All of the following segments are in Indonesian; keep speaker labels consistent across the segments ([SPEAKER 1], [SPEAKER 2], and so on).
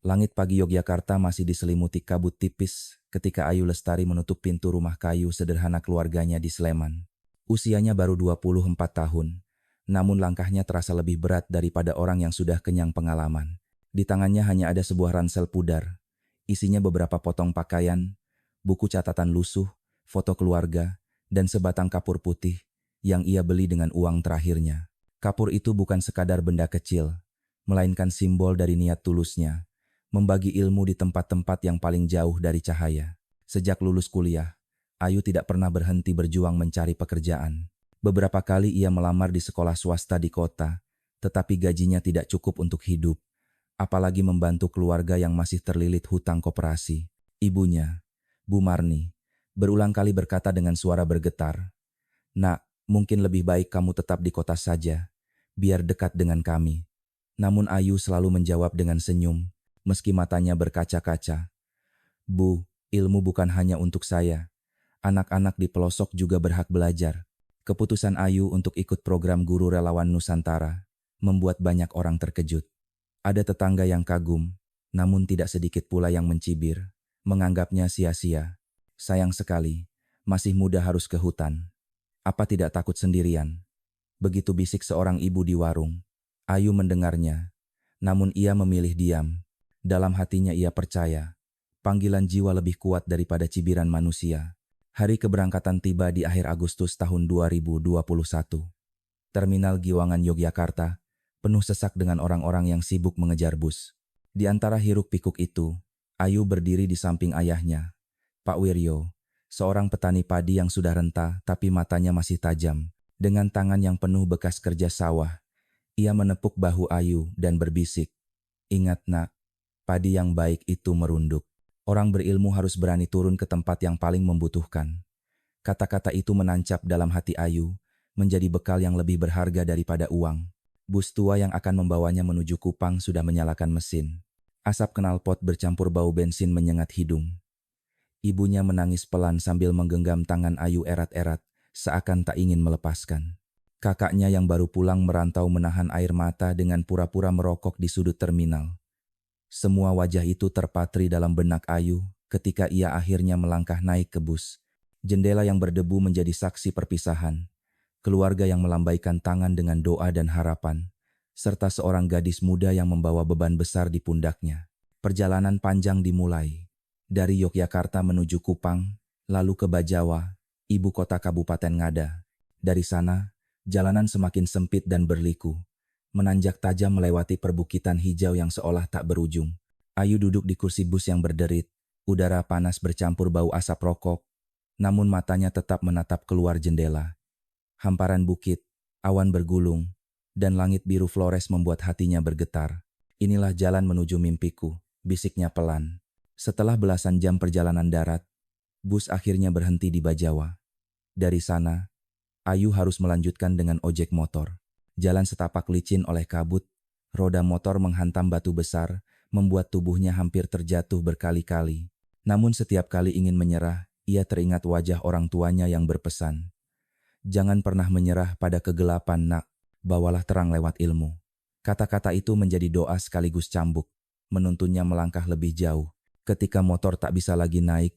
[SPEAKER 1] Langit pagi Yogyakarta masih diselimuti kabut tipis ketika Ayu Lestari menutup pintu rumah kayu sederhana keluarganya di Sleman. Usianya baru 24 tahun, namun langkahnya terasa lebih berat daripada orang yang sudah kenyang pengalaman. Di tangannya hanya ada sebuah ransel pudar, isinya beberapa potong pakaian, buku catatan lusuh, foto keluarga, dan sebatang kapur putih yang ia beli dengan uang terakhirnya. Kapur itu bukan sekadar benda kecil, melainkan simbol dari niat tulusnya membagi ilmu di tempat-tempat yang paling jauh dari cahaya. Sejak lulus kuliah, Ayu tidak pernah berhenti berjuang mencari pekerjaan. Beberapa kali ia melamar di sekolah swasta di kota, tetapi gajinya tidak cukup untuk hidup, apalagi membantu keluarga yang masih terlilit hutang koperasi. Ibunya, Bu Marni, berulang kali berkata dengan suara bergetar, "Nak, mungkin lebih baik kamu tetap di kota saja, biar dekat dengan kami." Namun Ayu selalu menjawab dengan senyum, meski matanya berkaca-kaca. "Bu, ilmu bukan hanya untuk saya. Anak-anak di pelosok juga berhak belajar." Keputusan Ayu untuk ikut program Guru Relawan Nusantara membuat banyak orang terkejut. Ada tetangga yang kagum, namun tidak sedikit pula yang mencibir, menganggapnya sia-sia. "Sayang sekali, masih muda harus ke hutan. Apa tidak takut sendirian?" Begitu bisik seorang ibu di warung. Ayu mendengarnya, namun ia memilih diam. Dalam hatinya ia percaya, panggilan jiwa lebih kuat daripada cibiran manusia. Hari keberangkatan tiba di akhir Agustus tahun 2021. Terminal Giwangan Yogyakarta penuh sesak dengan orang-orang yang sibuk mengejar bus. Di antara hiruk-pikuk itu, Ayu berdiri di samping ayahnya, Pak Wiryo, seorang petani padi yang sudah renta tapi matanya masih tajam. Dengan tangan yang penuh bekas kerja sawah, ia menepuk bahu Ayu dan berbisik, "Ingat nak, padi yang baik itu merunduk. Orang berilmu harus berani turun ke tempat yang paling membutuhkan." Kata-kata itu menancap dalam hati Ayu, menjadi bekal yang lebih berharga daripada uang. Bus tua yang akan membawanya menuju Kupang sudah menyalakan mesin. Asap knalpot bercampur bau bensin menyengat hidung. Ibunya menangis pelan sambil menggenggam tangan Ayu erat-erat, seakan tak ingin melepaskan. Kakaknya yang baru pulang merantau menahan air mata dengan pura-pura merokok di sudut terminal. Semua wajah itu terpatri dalam benak Ayu ketika ia akhirnya melangkah naik ke bus. Jendela yang berdebu menjadi saksi perpisahan, keluarga yang melambaikan tangan dengan doa dan harapan, serta seorang gadis muda yang membawa beban besar di pundaknya. Perjalanan panjang dimulai. Dari Yogyakarta menuju Kupang, lalu ke Bajawa, ibu kota Kabupaten Ngada. Dari sana, jalanan semakin sempit dan berliku, menanjak tajam melewati perbukitan hijau yang seolah tak berujung. Ayu duduk di kursi bus yang berderit, udara panas bercampur bau asap rokok, namun matanya tetap menatap keluar jendela. Hamparan bukit, awan bergulung, dan langit biru Flores membuat hatinya bergetar. "Inilah jalan menuju mimpiku," bisiknya pelan. Setelah belasan jam perjalanan darat, bus akhirnya berhenti di Bajawa. Dari sana, Ayu harus melanjutkan dengan ojek motor. Jalan setapak licin oleh kabut, roda motor menghantam batu besar, membuat tubuhnya hampir terjatuh berkali-kali. Namun setiap kali ingin menyerah, ia teringat wajah orang tuanya yang berpesan, "Jangan pernah menyerah pada kegelapan nak, bawalah terang lewat ilmu." Kata-kata itu menjadi doa sekaligus cambuk, menuntunnya melangkah lebih jauh. Ketika motor tak bisa lagi naik,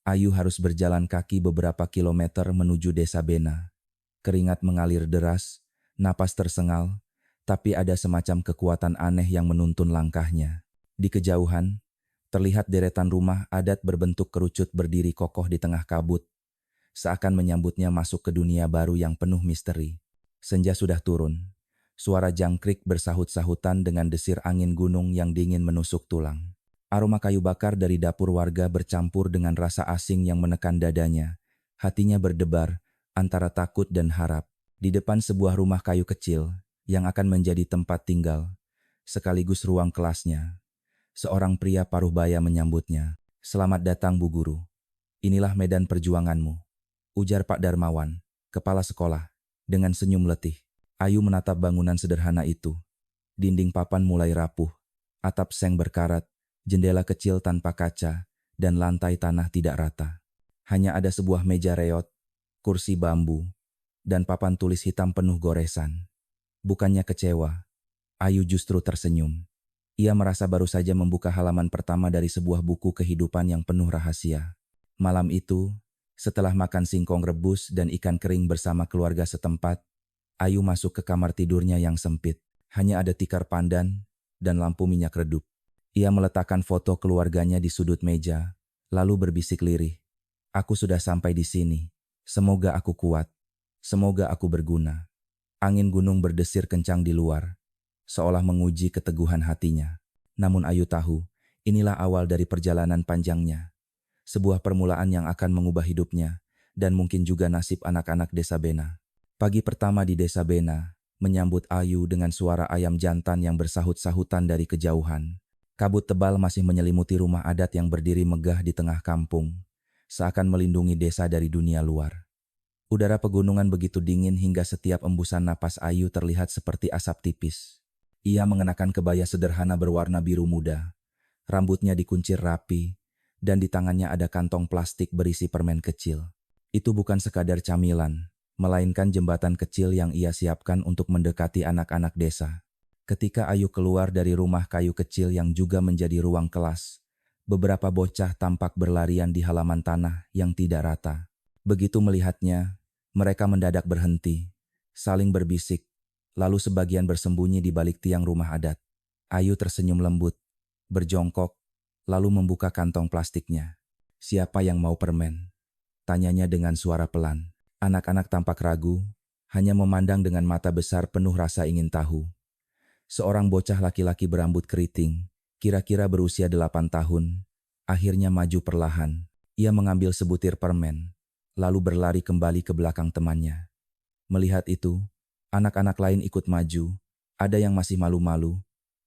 [SPEAKER 1] Ayu harus berjalan kaki beberapa kilometer menuju desa Bena. Keringat mengalir deras, napas tersengal, tapi ada semacam kekuatan aneh yang menuntun langkahnya. Di kejauhan, terlihat deretan rumah adat berbentuk kerucut berdiri kokoh di tengah kabut, seakan menyambutnya masuk ke dunia baru yang penuh misteri. Senja sudah turun, suara jangkrik bersahut-sahutan dengan desir angin gunung yang dingin menusuk tulang. Aroma kayu bakar dari dapur warga bercampur dengan rasa asing yang menekan dadanya. Hatinya berdebar antara takut dan harap. Di depan sebuah rumah kayu kecil yang akan menjadi tempat tinggal, sekaligus ruang kelasnya, seorang pria paruh baya menyambutnya. "Selamat datang Bu Guru. Inilah medan perjuanganmu," ujar Pak Darmawan, kepala sekolah, dengan senyum letih. Ayu menatap bangunan sederhana itu. Dinding papan mulai rapuh, atap seng berkarat, jendela kecil tanpa kaca, dan lantai tanah tidak rata. Hanya ada sebuah meja reot, kursi bambu, dan papan tulis hitam penuh goresan. Bukannya kecewa, Ayu justru tersenyum. Ia merasa baru saja membuka halaman pertama dari sebuah buku kehidupan yang penuh rahasia. Malam itu, setelah makan singkong rebus dan ikan kering bersama keluarga setempat, Ayu masuk ke kamar tidurnya yang sempit. Hanya ada tikar pandan dan lampu minyak redup. Ia meletakkan foto keluarganya di sudut meja, lalu berbisik lirih. Aku sudah sampai di sini. Semoga aku kuat. Semoga aku berguna. Angin gunung berdesir kencang di luar, seolah menguji keteguhan hatinya. Namun Ayu tahu, inilah awal dari perjalanan panjangnya. Sebuah permulaan yang akan mengubah hidupnya, dan mungkin juga nasib anak-anak desa Bena. Pagi pertama di desa Bena, menyambut Ayu dengan suara ayam jantan yang bersahut-sahutan dari kejauhan. Kabut tebal masih menyelimuti rumah adat yang berdiri megah di tengah kampung, seakan melindungi desa dari dunia luar. Udara pegunungan begitu dingin hingga setiap embusan napas Ayu terlihat seperti asap tipis. Ia mengenakan kebaya sederhana berwarna biru muda. Rambutnya dikuncir rapi, dan di tangannya ada kantong plastik berisi permen kecil. Itu bukan sekadar camilan, melainkan jembatan kecil yang ia siapkan untuk mendekati anak-anak desa. Ketika Ayu keluar dari rumah kayu kecil yang juga menjadi ruang kelas, beberapa bocah tampak berlarian di halaman tanah yang tidak rata. Begitu melihatnya, mereka mendadak berhenti, saling berbisik, lalu sebagian bersembunyi di balik tiang rumah adat. Ayu tersenyum lembut, berjongkok, lalu membuka kantong plastiknya. "Siapa yang mau permen?" tanyanya dengan suara pelan. Anak-anak tampak ragu, hanya memandang dengan mata besar penuh rasa ingin tahu. Seorang bocah laki-laki berambut keriting, kira-kira berusia 8 tahun, akhirnya maju perlahan. Ia mengambil sebutir permen, lalu berlari kembali ke belakang temannya. Melihat itu, anak-anak lain ikut maju, ada yang masih malu-malu,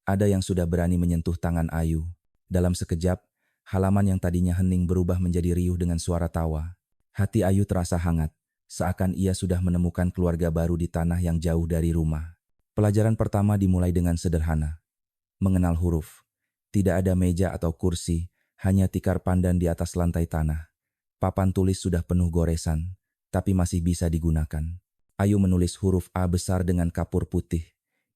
[SPEAKER 1] ada yang sudah berani menyentuh tangan Ayu. Dalam sekejap, halaman yang tadinya hening berubah menjadi riuh dengan suara tawa. Hati Ayu terasa hangat, seakan ia sudah menemukan keluarga baru di tanah yang jauh dari rumah. Pelajaran pertama dimulai dengan sederhana. Mengenal huruf. Tidak ada meja atau kursi, hanya tikar pandan di atas lantai tanah. Papan tulis sudah penuh goresan, tapi masih bisa digunakan. Ayu menulis huruf A besar dengan kapur putih.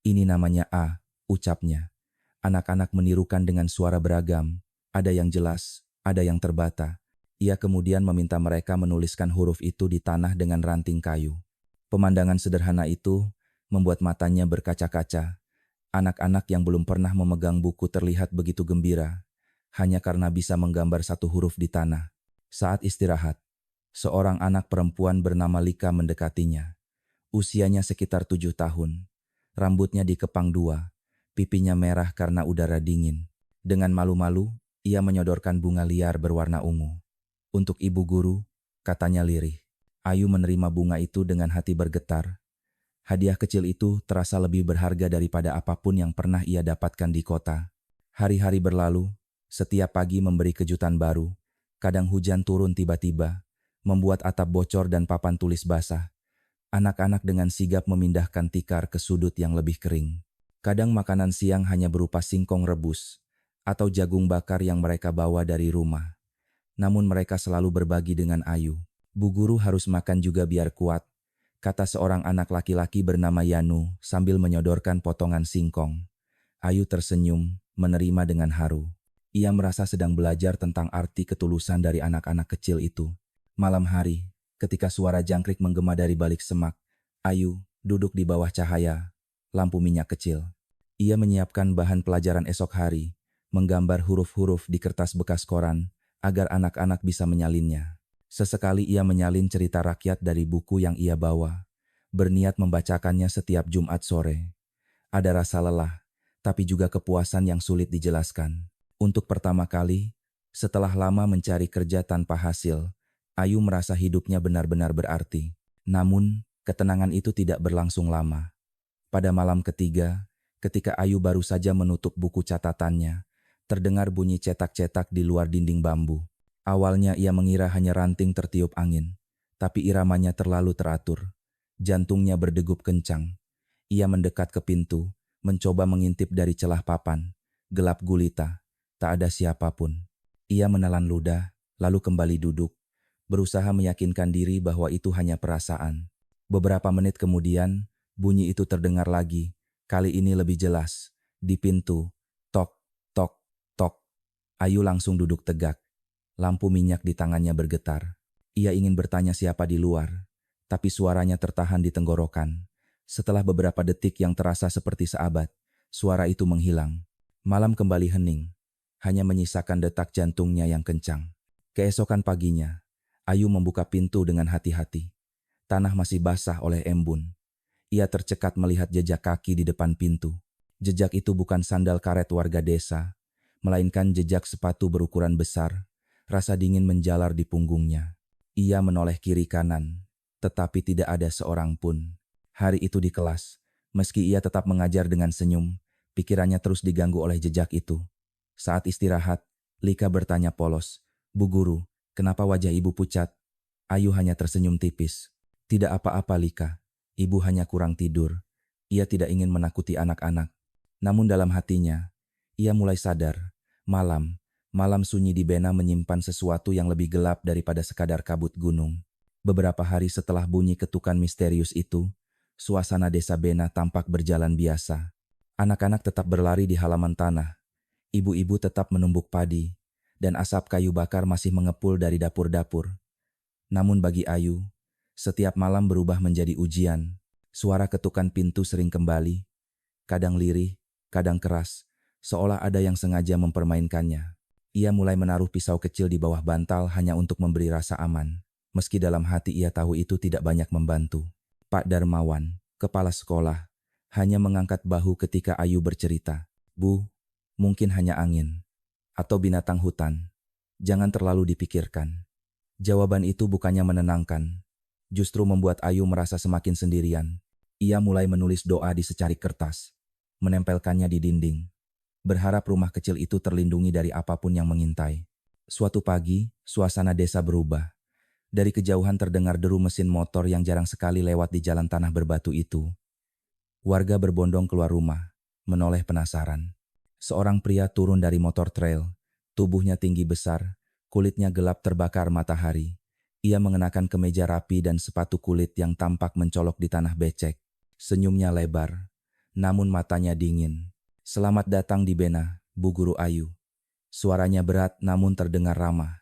[SPEAKER 1] "Ini namanya A," ucapnya. Anak-anak menirukan dengan suara beragam, ada yang jelas, ada yang terbata. Ia kemudian meminta mereka menuliskan huruf itu di tanah dengan ranting kayu. Pemandangan sederhana itu membuat matanya berkaca-kaca. Anak-anak yang belum pernah memegang buku terlihat begitu gembira, hanya karena bisa menggambar satu huruf di tanah. Saat istirahat, seorang anak perempuan bernama Lika mendekatinya. Usianya sekitar 7 tahun. Rambutnya dikepang dua, pipinya merah karena udara dingin. Dengan malu-malu, ia menyodorkan bunga liar berwarna ungu. "Untuk ibu guru," katanya lirih. Ayu menerima bunga itu dengan hati bergetar. Hadiah kecil itu terasa lebih berharga daripada apapun yang pernah ia dapatkan di kota. Hari-hari berlalu, setiap pagi memberi kejutan baru. Kadang hujan turun tiba-tiba, membuat atap bocor dan papan tulis basah. Anak-anak dengan sigap memindahkan tikar ke sudut yang lebih kering. Kadang makanan siang hanya berupa singkong rebus atau jagung bakar yang mereka bawa dari rumah. Namun mereka selalu berbagi dengan Ayu. "Bu guru harus makan juga biar kuat," kata seorang anak laki-laki bernama Yanu sambil menyodorkan potongan singkong. Ayu tersenyum, menerima dengan haru. Ia merasa sedang belajar tentang arti ketulusan dari anak-anak kecil itu. Malam hari, ketika suara jangkrik menggema dari balik semak, Ayu duduk di bawah cahaya lampu minyak kecil. Ia menyiapkan bahan pelajaran esok hari, menggambar huruf-huruf di kertas bekas koran agar anak-anak bisa menyalinnya. Sesekali ia menyalin cerita rakyat dari buku yang ia bawa, berniat membacakannya setiap Jumat sore. Ada rasa lelah, tapi juga kepuasan yang sulit dijelaskan. Untuk pertama kali, setelah lama mencari kerja tanpa hasil, Ayu merasa hidupnya benar-benar berarti. Namun, ketenangan itu tidak berlangsung lama. Pada malam ketiga, ketika Ayu baru saja menutup buku catatannya, terdengar bunyi cetak-cetak di luar dinding bambu. Awalnya ia mengira hanya ranting tertiup angin, tapi iramanya terlalu teratur. Jantungnya berdegup kencang. Ia mendekat ke pintu, mencoba mengintip dari celah papan. Gelap gulita. Tak ada siapapun. Ia menelan ludah, lalu kembali duduk, berusaha meyakinkan diri bahwa itu hanya perasaan. Beberapa menit kemudian, bunyi itu terdengar lagi, kali ini lebih jelas. Di pintu, tok, Ayu langsung duduk tegak. Lampu minyak di tangannya bergetar. Ia ingin bertanya siapa di luar, tapi suaranya tertahan di tenggorokan. Setelah beberapa detik yang terasa seperti seabad, suara itu menghilang. Malam kembali hening, hanya menyisakan detak jantungnya yang kencang. Keesokan paginya, Ayu membuka pintu dengan hati-hati. Tanah masih basah oleh embun. Ia tercekat melihat jejak kaki di depan pintu. Jejak itu bukan sandal karet warga desa, melainkan jejak sepatu berukuran besar. Rasa dingin menjalar di punggungnya. Ia menoleh kiri kanan, tetapi tidak ada seorang pun. Hari itu di kelas, meski ia tetap mengajar dengan senyum, pikirannya terus diganggu oleh jejak itu. Saat istirahat, Lika bertanya polos, "Bu guru, kenapa wajah ibu pucat?" Ayu hanya tersenyum tipis. "Tidak apa-apa Lika, ibu hanya kurang tidur." Ia tidak ingin menakuti anak-anak. Namun dalam hatinya, ia mulai sadar, malam sunyi di Bena menyimpan sesuatu yang lebih gelap daripada sekadar kabut gunung. Beberapa hari setelah bunyi ketukan misterius itu, suasana desa Bena tampak berjalan biasa. Anak-anak tetap berlari di halaman tanah. Ibu-ibu tetap menumbuk padi, dan asap kayu bakar masih mengepul dari dapur-dapur. Namun bagi Ayu, setiap malam berubah menjadi ujian. Suara ketukan pintu sering kembali, kadang lirih, kadang keras, seolah ada yang sengaja mempermainkannya. Ia mulai menaruh pisau kecil di bawah bantal hanya untuk memberi rasa aman. Meski dalam hati ia tahu itu tidak banyak membantu. Pak Darmawan, kepala sekolah, hanya mengangkat bahu ketika Ayu bercerita. "Bu, mungkin hanya angin. Atau binatang hutan. Jangan terlalu dipikirkan." Jawaban itu bukannya menenangkan, justru membuat Ayu merasa semakin sendirian. Ia mulai menulis doa di secarik kertas, menempelkannya di dinding, berharap rumah kecil itu terlindungi dari apapun yang mengintai. Suatu pagi, suasana desa berubah. Dari kejauhan terdengar deru mesin motor yang jarang sekali lewat di jalan tanah berbatu itu. Warga berbondong keluar rumah, menoleh penasaran. Seorang pria turun dari motor trail, tubuhnya tinggi besar, kulitnya gelap terbakar matahari. Ia mengenakan kemeja rapi dan sepatu kulit yang tampak mencolok di tanah becek. Senyumnya lebar, namun matanya dingin. "Selamat datang di Bena, Bu Guru Ayu." Suaranya berat namun terdengar ramah.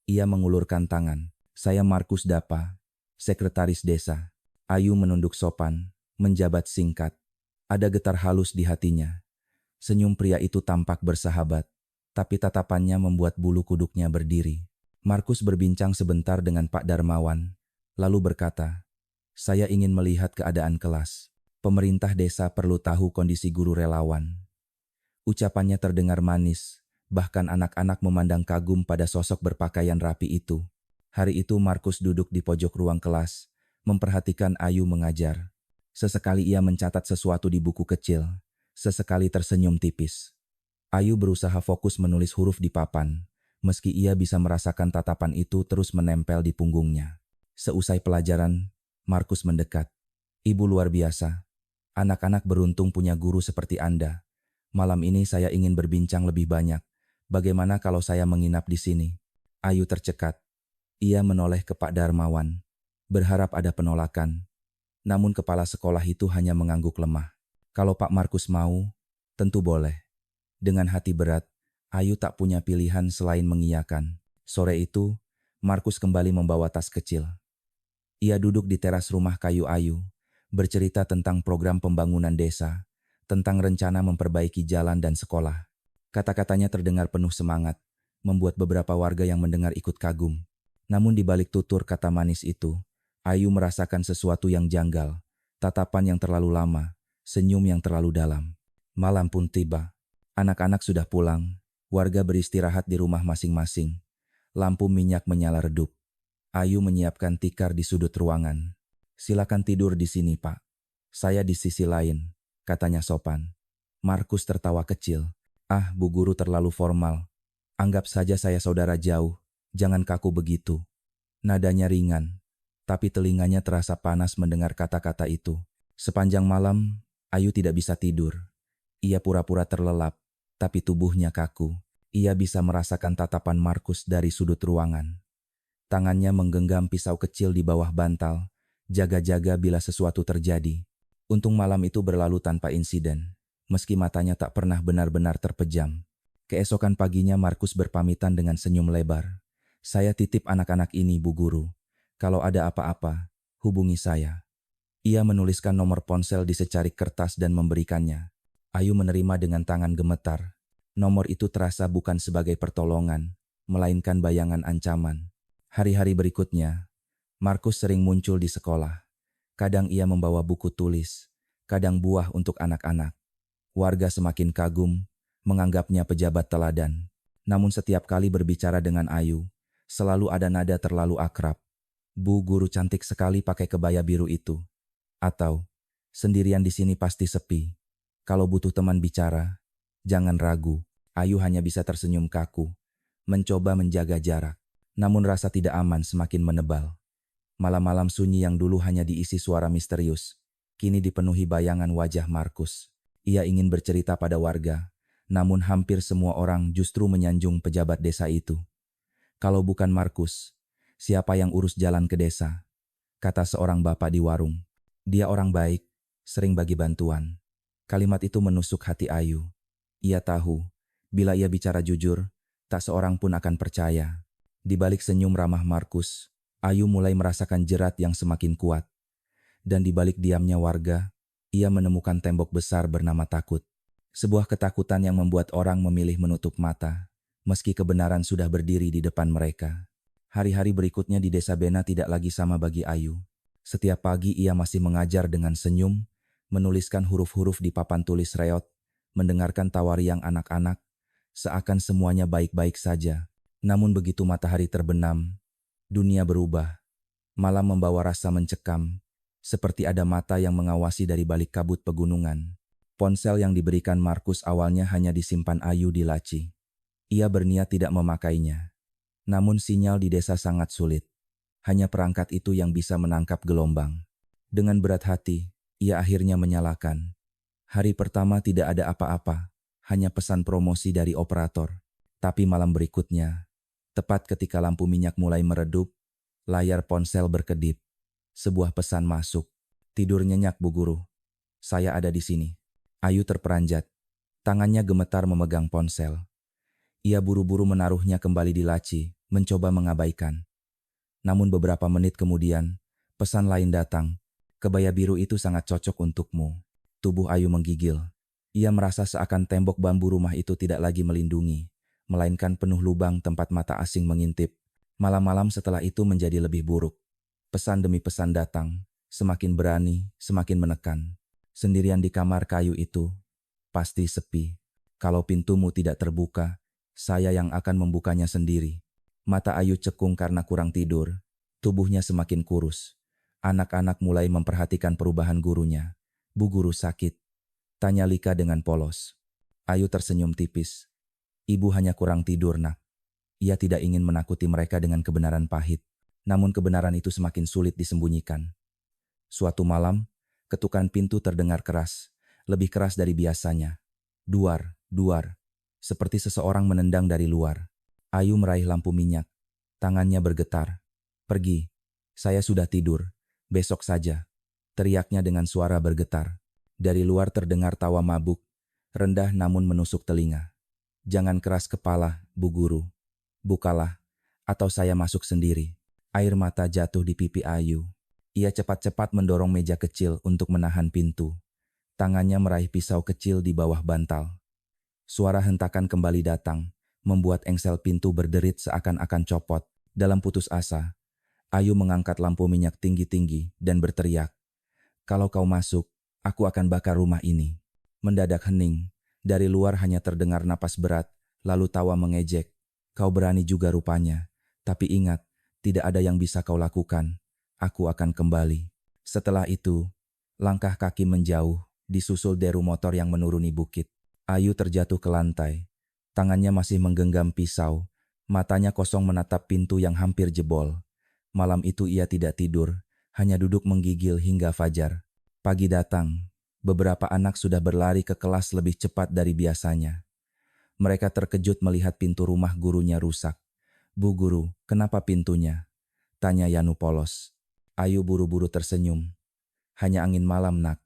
[SPEAKER 1] Ia mengulurkan tangan. "Saya Markus Dapa, sekretaris desa." Ayu menunduk sopan, menjabat singkat. Ada getar halus di hatinya. Senyum pria itu tampak bersahabat, tapi tatapannya membuat bulu kuduknya berdiri. Markus berbincang sebentar dengan Pak Darmawan, lalu berkata, "Saya ingin melihat keadaan kelas. Pemerintah desa perlu tahu kondisi guru relawan." Ucapannya terdengar manis, bahkan anak-anak memandang kagum pada sosok berpakaian rapi itu. Hari itu Markus duduk di pojok ruang kelas, memperhatikan Ayu mengajar. Sesekali ia mencatat sesuatu di buku kecil, sesekali tersenyum tipis. Ayu berusaha fokus menulis huruf di papan, meski ia bisa merasakan tatapan itu terus menempel di punggungnya. Seusai pelajaran, Markus mendekat. "Ibu luar biasa. Anak-anak beruntung punya guru seperti Anda. Malam ini saya ingin berbincang lebih banyak. Bagaimana kalau saya menginap di sini?" Ayu tercekat. Ia menoleh ke Pak Darmawan, berharap ada penolakan. Namun kepala sekolah itu hanya mengangguk lemah. "Kalau Pak Markus mau, tentu boleh." Dengan hati berat, Ayu tak punya pilihan selain mengiyakan. Sore itu, Markus kembali membawa tas kecil. Ia duduk di teras rumah kayu Ayu, bercerita tentang program pembangunan desa, tentang rencana memperbaiki jalan dan sekolah. Kata-katanya terdengar penuh semangat, membuat beberapa warga yang mendengar ikut kagum. Namun di balik tutur kata manis itu, Ayu merasakan sesuatu yang janggal, tatapan yang terlalu lama, senyum yang terlalu dalam. Malam pun tiba. Anak-anak sudah pulang, warga beristirahat di rumah masing-masing. Lampu minyak menyala redup. Ayu menyiapkan tikar di sudut ruangan. "Silakan tidur di sini, Pak. Saya di sisi lain," katanya sopan. Markus tertawa kecil. "Ah, Bu Guru terlalu formal. Anggap saja saya saudara jauh, jangan kaku begitu." Nadanya ringan, tapi telinganya terasa panas mendengar kata-kata itu. Sepanjang malam, Ayu tidak bisa tidur. Ia pura-pura terlelap, tapi tubuhnya kaku. Ia bisa merasakan tatapan Markus dari sudut ruangan. Tangannya menggenggam pisau kecil di bawah bantal, jaga-jaga bila sesuatu terjadi. Untung malam itu berlalu tanpa insiden, meski matanya tak pernah benar-benar terpejam. Keesokan paginya Markus berpamitan dengan senyum lebar. Saya titip anak-anak ini, Bu Guru. Kalau ada apa-apa, hubungi saya. Ia menuliskan nomor ponsel di secarik kertas dan memberikannya. Ayu menerima dengan tangan gemetar. Nomor itu terasa bukan sebagai pertolongan, melainkan bayangan ancaman. Hari-hari berikutnya, Markus sering muncul di sekolah. Kadang ia membawa buku tulis, kadang buah untuk anak-anak. Warga semakin kagum, menganggapnya pejabat teladan. Namun setiap kali berbicara dengan Ayu, selalu ada nada terlalu akrab. Bu Guru cantik sekali pakai kebaya biru itu. Atau, sendirian di sini pasti sepi. Kalau butuh teman bicara, jangan ragu. Ayu hanya bisa tersenyum kaku, mencoba menjaga jarak. Namun rasa tidak aman semakin menebal. Malam-malam sunyi yang dulu hanya diisi suara misterius, kini dipenuhi bayangan wajah Markus. Ia ingin bercerita pada warga, namun hampir semua orang justru menyanjung pejabat desa itu. Kalau bukan Markus, siapa yang urus jalan ke desa? Kata seorang bapak di warung. Dia orang baik, sering bagi bantuan. Kalimat itu menusuk hati Ayu. Ia tahu, bila ia bicara jujur, tak seorang pun akan percaya. Di balik senyum ramah Markus, Ayu mulai merasakan jerat yang semakin kuat. Dan di balik diamnya warga, ia menemukan tembok besar bernama takut. Sebuah ketakutan yang membuat orang memilih menutup mata, meski kebenaran sudah berdiri di depan mereka. Hari-hari berikutnya di desa Bena tidak lagi sama bagi Ayu. Setiap pagi ia masih mengajar dengan senyum, menuliskan huruf-huruf di papan tulis reot, mendengarkan tawariang anak-anak, seakan semuanya baik-baik saja. Namun begitu matahari terbenam, dunia berubah. Malam membawa rasa mencekam, seperti ada mata yang mengawasi dari balik kabut pegunungan. Ponsel yang diberikan Markus awalnya hanya disimpan Ayu di laci. Ia berniat tidak memakainya. Namun sinyal di desa sangat sulit. Hanya perangkat itu yang bisa menangkap gelombang. Dengan berat hati, ia akhirnya menyalakan. Hari pertama tidak ada apa-apa, hanya pesan promosi dari operator. Tapi malam berikutnya, tepat ketika lampu minyak mulai meredup, layar ponsel berkedip. Sebuah pesan masuk. Tidur nyenyak, Bu Guru. Saya ada di sini. Ayu terperanjat. Tangannya gemetar memegang ponsel. Ia buru-buru menaruhnya kembali di laci, mencoba mengabaikan. Namun beberapa menit kemudian, pesan lain datang. Kebaya biru itu sangat cocok untukmu. Tubuh Ayu menggigil. Ia merasa seakan tembok bambu rumah itu tidak lagi melindungi, melainkan penuh lubang tempat mata asing mengintip. Malam-malam setelah itu menjadi lebih buruk. Pesan demi pesan datang, semakin berani, semakin menekan. Sendirian di kamar kayu itu, pasti sepi. Kalau pintumu tidak terbuka, saya yang akan membukanya sendiri. Mata Ayu cekung karena kurang tidur. Tubuhnya semakin kurus. Anak-anak mulai memperhatikan perubahan gurunya. Bu Guru sakit? Tanya Lika dengan polos. Ayu tersenyum tipis. Ibu hanya kurang tidur, Nak. Ia tidak ingin menakuti mereka dengan kebenaran pahit. Namun kebenaran itu semakin sulit disembunyikan. Suatu malam, ketukan pintu terdengar keras. Lebih keras dari biasanya. Duar, duar. Seperti seseorang menendang dari luar. Ayu meraih lampu minyak. Tangannya bergetar. Pergi. Saya sudah tidur. Besok saja. Teriaknya dengan suara bergetar. Dari luar terdengar tawa mabuk. Rendah namun menusuk telinga. Jangan keras kepala, Bu Guru. Bukalah, atau saya masuk sendiri. Air mata jatuh di pipi Ayu. Ia cepat-cepat mendorong meja kecil untuk menahan pintu. Tangannya meraih pisau kecil di bawah bantal. Suara hentakan kembali datang, membuat engsel pintu berderit seakan-akan copot. Dalam putus asa, Ayu mengangkat lampu minyak tinggi-tinggi dan berteriak. Kalau kau masuk, aku akan bakar rumah ini. Mendadak hening, dari luar hanya terdengar napas berat, lalu tawa mengejek. Kau berani juga rupanya, tapi ingat, tidak ada yang bisa kau lakukan. Aku akan kembali. Setelah itu, langkah kaki menjauh, disusul deru motor yang menuruni bukit. Ayu terjatuh ke lantai. Tangannya masih menggenggam pisau. Matanya kosong menatap pintu yang hampir jebol. Malam itu ia tidak tidur, hanya duduk menggigil hingga fajar. Pagi datang. Beberapa anak sudah berlari ke kelas lebih cepat dari biasanya. Mereka terkejut melihat pintu rumah gurunya rusak. Bu Guru, kenapa pintunya? Tanya Yanu polos. Ayu buru-buru tersenyum. Hanya angin malam, Nak.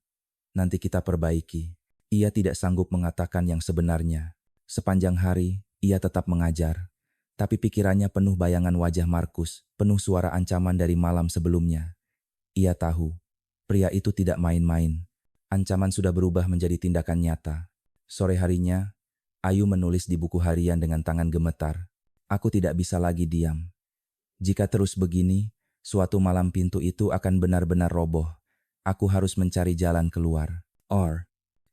[SPEAKER 1] Nanti kita perbaiki. Ia tidak sanggup mengatakan yang sebenarnya. Sepanjang hari, ia tetap mengajar. Tapi pikirannya penuh bayangan wajah Markus, penuh suara ancaman dari malam sebelumnya. Ia tahu, pria itu tidak main-main. Ancaman sudah berubah menjadi tindakan nyata. Sore harinya, Ayu menulis di buku harian dengan tangan gemetar. Aku tidak bisa lagi diam. Jika terus begini, suatu malam pintu itu akan benar-benar roboh. Aku harus mencari jalan keluar.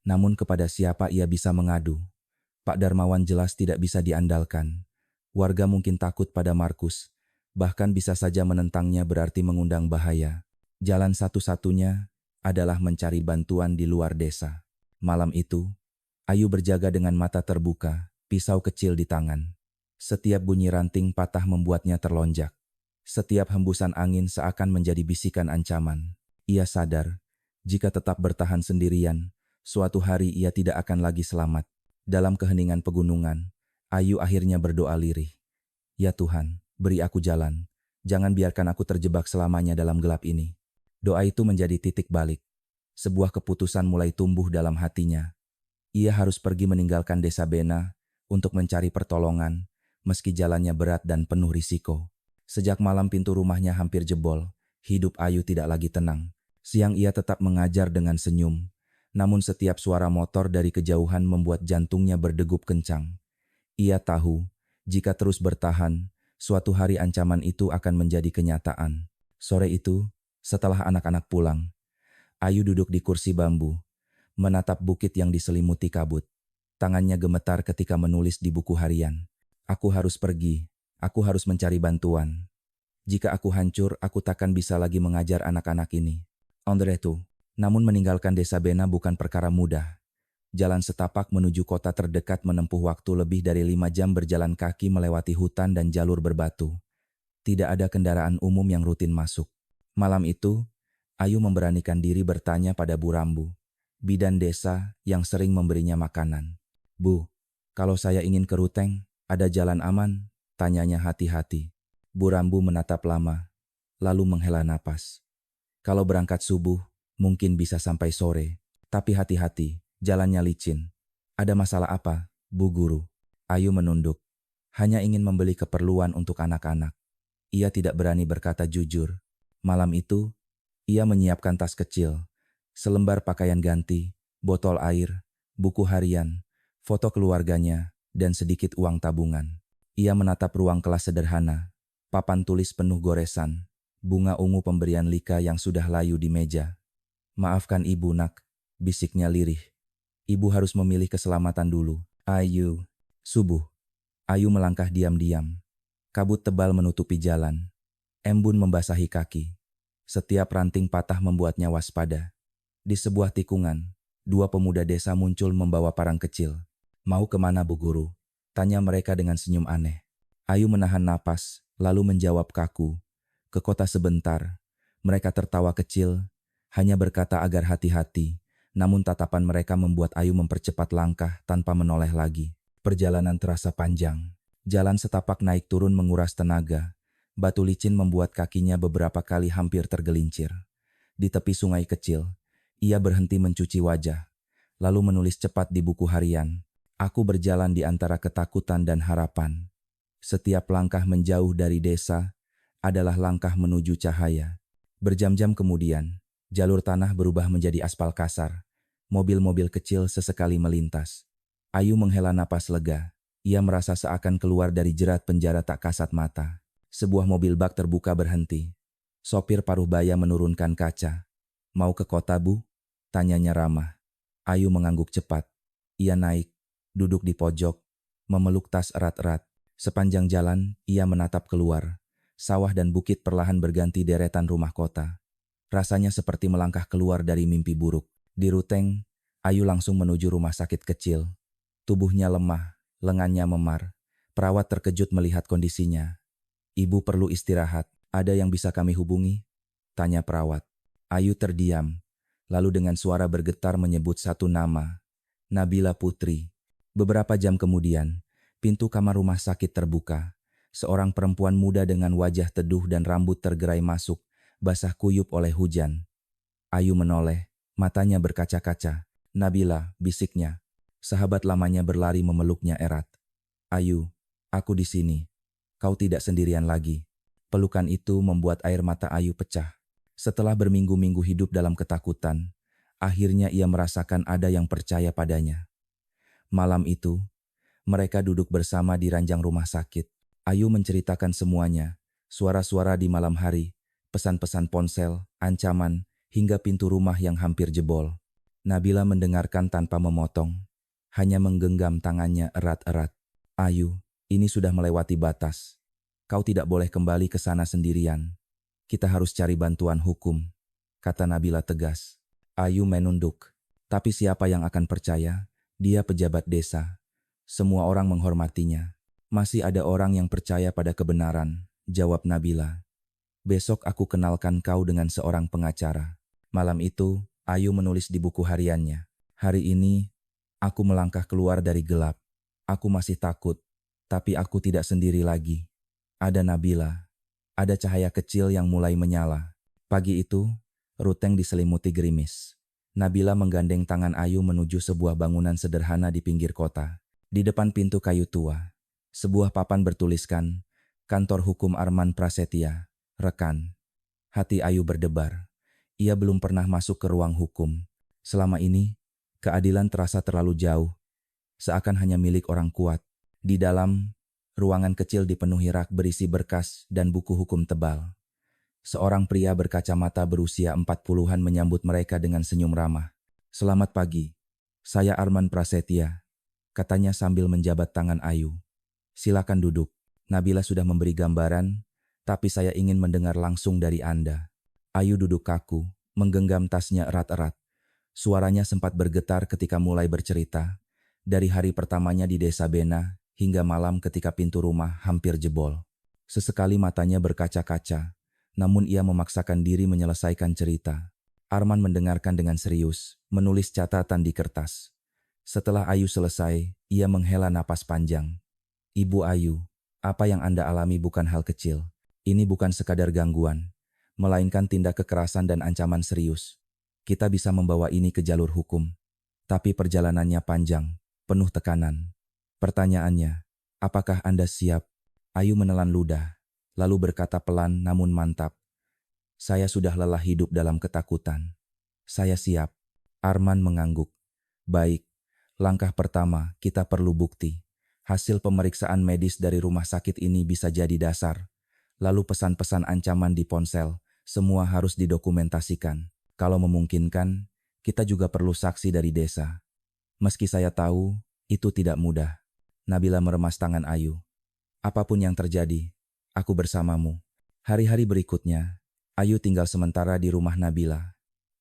[SPEAKER 1] Namun kepada siapa ia bisa mengadu? Pak Darmawan jelas tidak bisa diandalkan. Warga mungkin takut pada Markus. Bahkan bisa saja menentangnya berarti mengundang bahaya. Jalan satu-satunya adalah mencari bantuan di luar desa. Malam itu, Ayu berjaga dengan mata terbuka, pisau kecil di tangan. Setiap bunyi ranting patah membuatnya terlonjak. Setiap hembusan angin seakan menjadi bisikan ancaman. Ia sadar, jika tetap bertahan sendirian, suatu hari ia tidak akan lagi selamat. Dalam keheningan pegunungan, Ayu akhirnya berdoa lirih. Ya Tuhan, beri aku jalan. Jangan biarkan aku terjebak selamanya dalam gelap ini. Doa itu menjadi titik balik. Sebuah keputusan mulai tumbuh dalam hatinya. Ia harus pergi meninggalkan desa Bena untuk mencari pertolongan, meski jalannya berat dan penuh risiko. Sejak malam pintu rumahnya hampir jebol, hidup Ayu tidak lagi tenang. Siang ia tetap mengajar dengan senyum, namun setiap suara motor dari kejauhan membuat jantungnya berdegup kencang. Ia tahu, jika terus bertahan, suatu hari ancaman itu akan menjadi kenyataan. Sore itu, setelah anak-anak pulang, Ayu duduk di kursi bambu, menatap bukit yang diselimuti kabut. Tangannya gemetar ketika menulis di buku harian. Aku harus pergi, aku harus mencari bantuan. Jika aku hancur, aku takkan bisa lagi mengajar anak-anak ini. Itu. Namun meninggalkan desa Bena bukan perkara mudah. Jalan setapak menuju kota terdekat menempuh waktu lebih dari 5 jam berjalan kaki melewati hutan dan jalur berbatu. Tidak ada kendaraan umum yang rutin masuk. Malam itu, Ayu memberanikan diri bertanya pada Bu Rambu, bidan desa yang sering memberinya makanan. Bu, kalau saya ingin ke Ruteng, ada jalan aman? Tanyanya hati-hati. Bu Rambu menatap lama, lalu menghela napas. Kalau berangkat subuh, mungkin bisa sampai sore. Tapi hati-hati, jalannya licin. Ada masalah apa, Bu Guru? Ayu menunduk. Hanya ingin membeli keperluan untuk anak-anak. Ia tidak berani berkata jujur. Malam itu, ia menyiapkan tas kecil, selembar pakaian ganti, botol air, buku harian, foto keluarganya, dan sedikit uang tabungan. Ia menatap ruang kelas sederhana, papan tulis penuh goresan, bunga ungu pemberian Lika yang sudah layu di meja. Maafkan ibu nak, bisiknya lirih. Ibu harus memilih keselamatan dulu. Ayu. Subuh. Ayu melangkah diam-diam. Kabut tebal menutupi jalan. Embun membasahi kaki. Setiap ranting patah membuatnya waspada. Di sebuah tikungan, 2 pemuda desa muncul membawa parang kecil. Mau kemana Bu Guru? Tanya mereka dengan senyum aneh. Ayu menahan napas, lalu menjawab kaku. Ke kota sebentar. Mereka tertawa kecil, hanya berkata agar hati-hati, namun tatapan mereka membuat Ayu mempercepat langkah tanpa menoleh lagi. Perjalanan terasa panjang. Jalan setapak naik turun menguras tenaga. Batu licin membuat kakinya beberapa kali hampir tergelincir. Di tepi sungai kecil, ia berhenti mencuci wajah, lalu menulis cepat di buku harian. Aku berjalan di antara ketakutan dan harapan. Setiap langkah menjauh dari desa adalah langkah menuju cahaya. Berjam-jam kemudian, jalur tanah berubah menjadi aspal kasar. Mobil-mobil kecil sesekali melintas. Ayu menghela napas lega. Ia merasa seakan keluar dari jerat penjara tak kasat mata. Sebuah mobil bak terbuka berhenti. Sopir paruh baya menurunkan kaca. Mau ke kota, Bu? Tanyanya ramah. Ayu mengangguk cepat. Ia naik, duduk di pojok, memeluk tas erat-erat. Sepanjang jalan, ia menatap keluar. Sawah dan bukit perlahan berganti deretan rumah kota. Rasanya seperti melangkah keluar dari mimpi buruk. Di Ruteng, Ayu langsung menuju rumah sakit kecil. Tubuhnya lemah, lengannya memar. Perawat terkejut melihat kondisinya. Ibu perlu istirahat, ada yang bisa kami hubungi? Tanya perawat. Ayu terdiam, lalu dengan suara bergetar menyebut satu nama. Nabila Putri. Beberapa jam kemudian, pintu kamar rumah sakit terbuka. Seorang perempuan muda dengan wajah teduh dan rambut tergerai masuk, basah kuyup oleh hujan. Ayu menoleh, matanya berkaca-kaca. Nabila, bisiknya. Sahabat lamanya berlari memeluknya erat. Ayu, aku di sini. Kau tidak sendirian lagi. Pelukan itu membuat air mata Ayu pecah. Setelah berminggu-minggu hidup dalam ketakutan, akhirnya ia merasakan ada yang percaya padanya. Malam itu, mereka duduk bersama di ranjang rumah sakit. Ayu menceritakan semuanya, suara-suara di malam hari, pesan-pesan ponsel, ancaman, hingga pintu rumah yang hampir jebol. Nabila mendengarkan tanpa memotong, hanya menggenggam tangannya erat-erat. Ayu, ini sudah melewati batas. Kau tidak boleh kembali ke sana sendirian. Kita harus cari bantuan hukum, kata Nabila tegas. Ayu menunduk. Tapi siapa yang akan percaya? Dia pejabat desa. Semua orang menghormatinya. Masih ada orang yang percaya pada kebenaran, jawab Nabila. Besok aku kenalkan kau dengan seorang pengacara. Malam itu, Ayu menulis di buku hariannya. Hari ini, aku melangkah keluar dari gelap. Aku masih takut, tapi aku tidak sendiri lagi. Ada Nabila. Ada cahaya kecil yang mulai menyala. Pagi itu, Ruteng diselimuti gerimis. Nabila menggandeng tangan Ayu menuju sebuah bangunan sederhana di pinggir kota. Di depan pintu kayu tua, sebuah papan bertuliskan, Kantor Hukum Arman Prasetya, rekan. Hati Ayu berdebar. Ia belum pernah masuk ke ruang hukum. Selama ini, keadilan terasa terlalu jauh, seakan hanya milik orang kuat. Di dalam, ruangan kecil dipenuhi rak berisi berkas dan buku hukum tebal. Seorang pria berkacamata berusia 40-an menyambut mereka dengan senyum ramah. Selamat pagi, saya Arman Prasetya, katanya sambil menjabat tangan Ayu. Silakan duduk. Nabila sudah memberi gambaran, tapi saya ingin mendengar langsung dari Anda. Ayu duduk kaku, menggenggam tasnya erat-erat. Suaranya sempat bergetar ketika mulai bercerita, dari hari pertamanya di Desa Bena hingga malam ketika pintu rumah hampir jebol. Sesekali matanya berkaca-kaca, namun ia memaksakan diri menyelesaikan cerita. Arman mendengarkan dengan serius, menulis catatan di kertas. Setelah Ayu selesai, ia menghela napas panjang. Ibu Ayu, apa yang Anda alami bukan hal kecil. Ini bukan sekadar gangguan, melainkan tindak kekerasan dan ancaman serius. Kita bisa membawa ini ke jalur hukum. Tapi perjalanannya panjang, penuh tekanan. Pertanyaannya, apakah Anda siap? Ayu menelan ludah, lalu berkata pelan namun mantap. Saya sudah lelah hidup dalam ketakutan. Saya siap. Arman mengangguk. Baik, langkah pertama kita perlu bukti. Hasil pemeriksaan medis dari rumah sakit ini bisa jadi dasar. Lalu pesan-pesan ancaman di ponsel, semua harus didokumentasikan. Kalau memungkinkan, kita juga perlu saksi dari desa. Meski saya tahu, itu tidak mudah. Nabila meremas tangan Ayu. Apapun yang terjadi, aku bersamamu. Hari-hari berikutnya, Ayu tinggal sementara di rumah Nabila.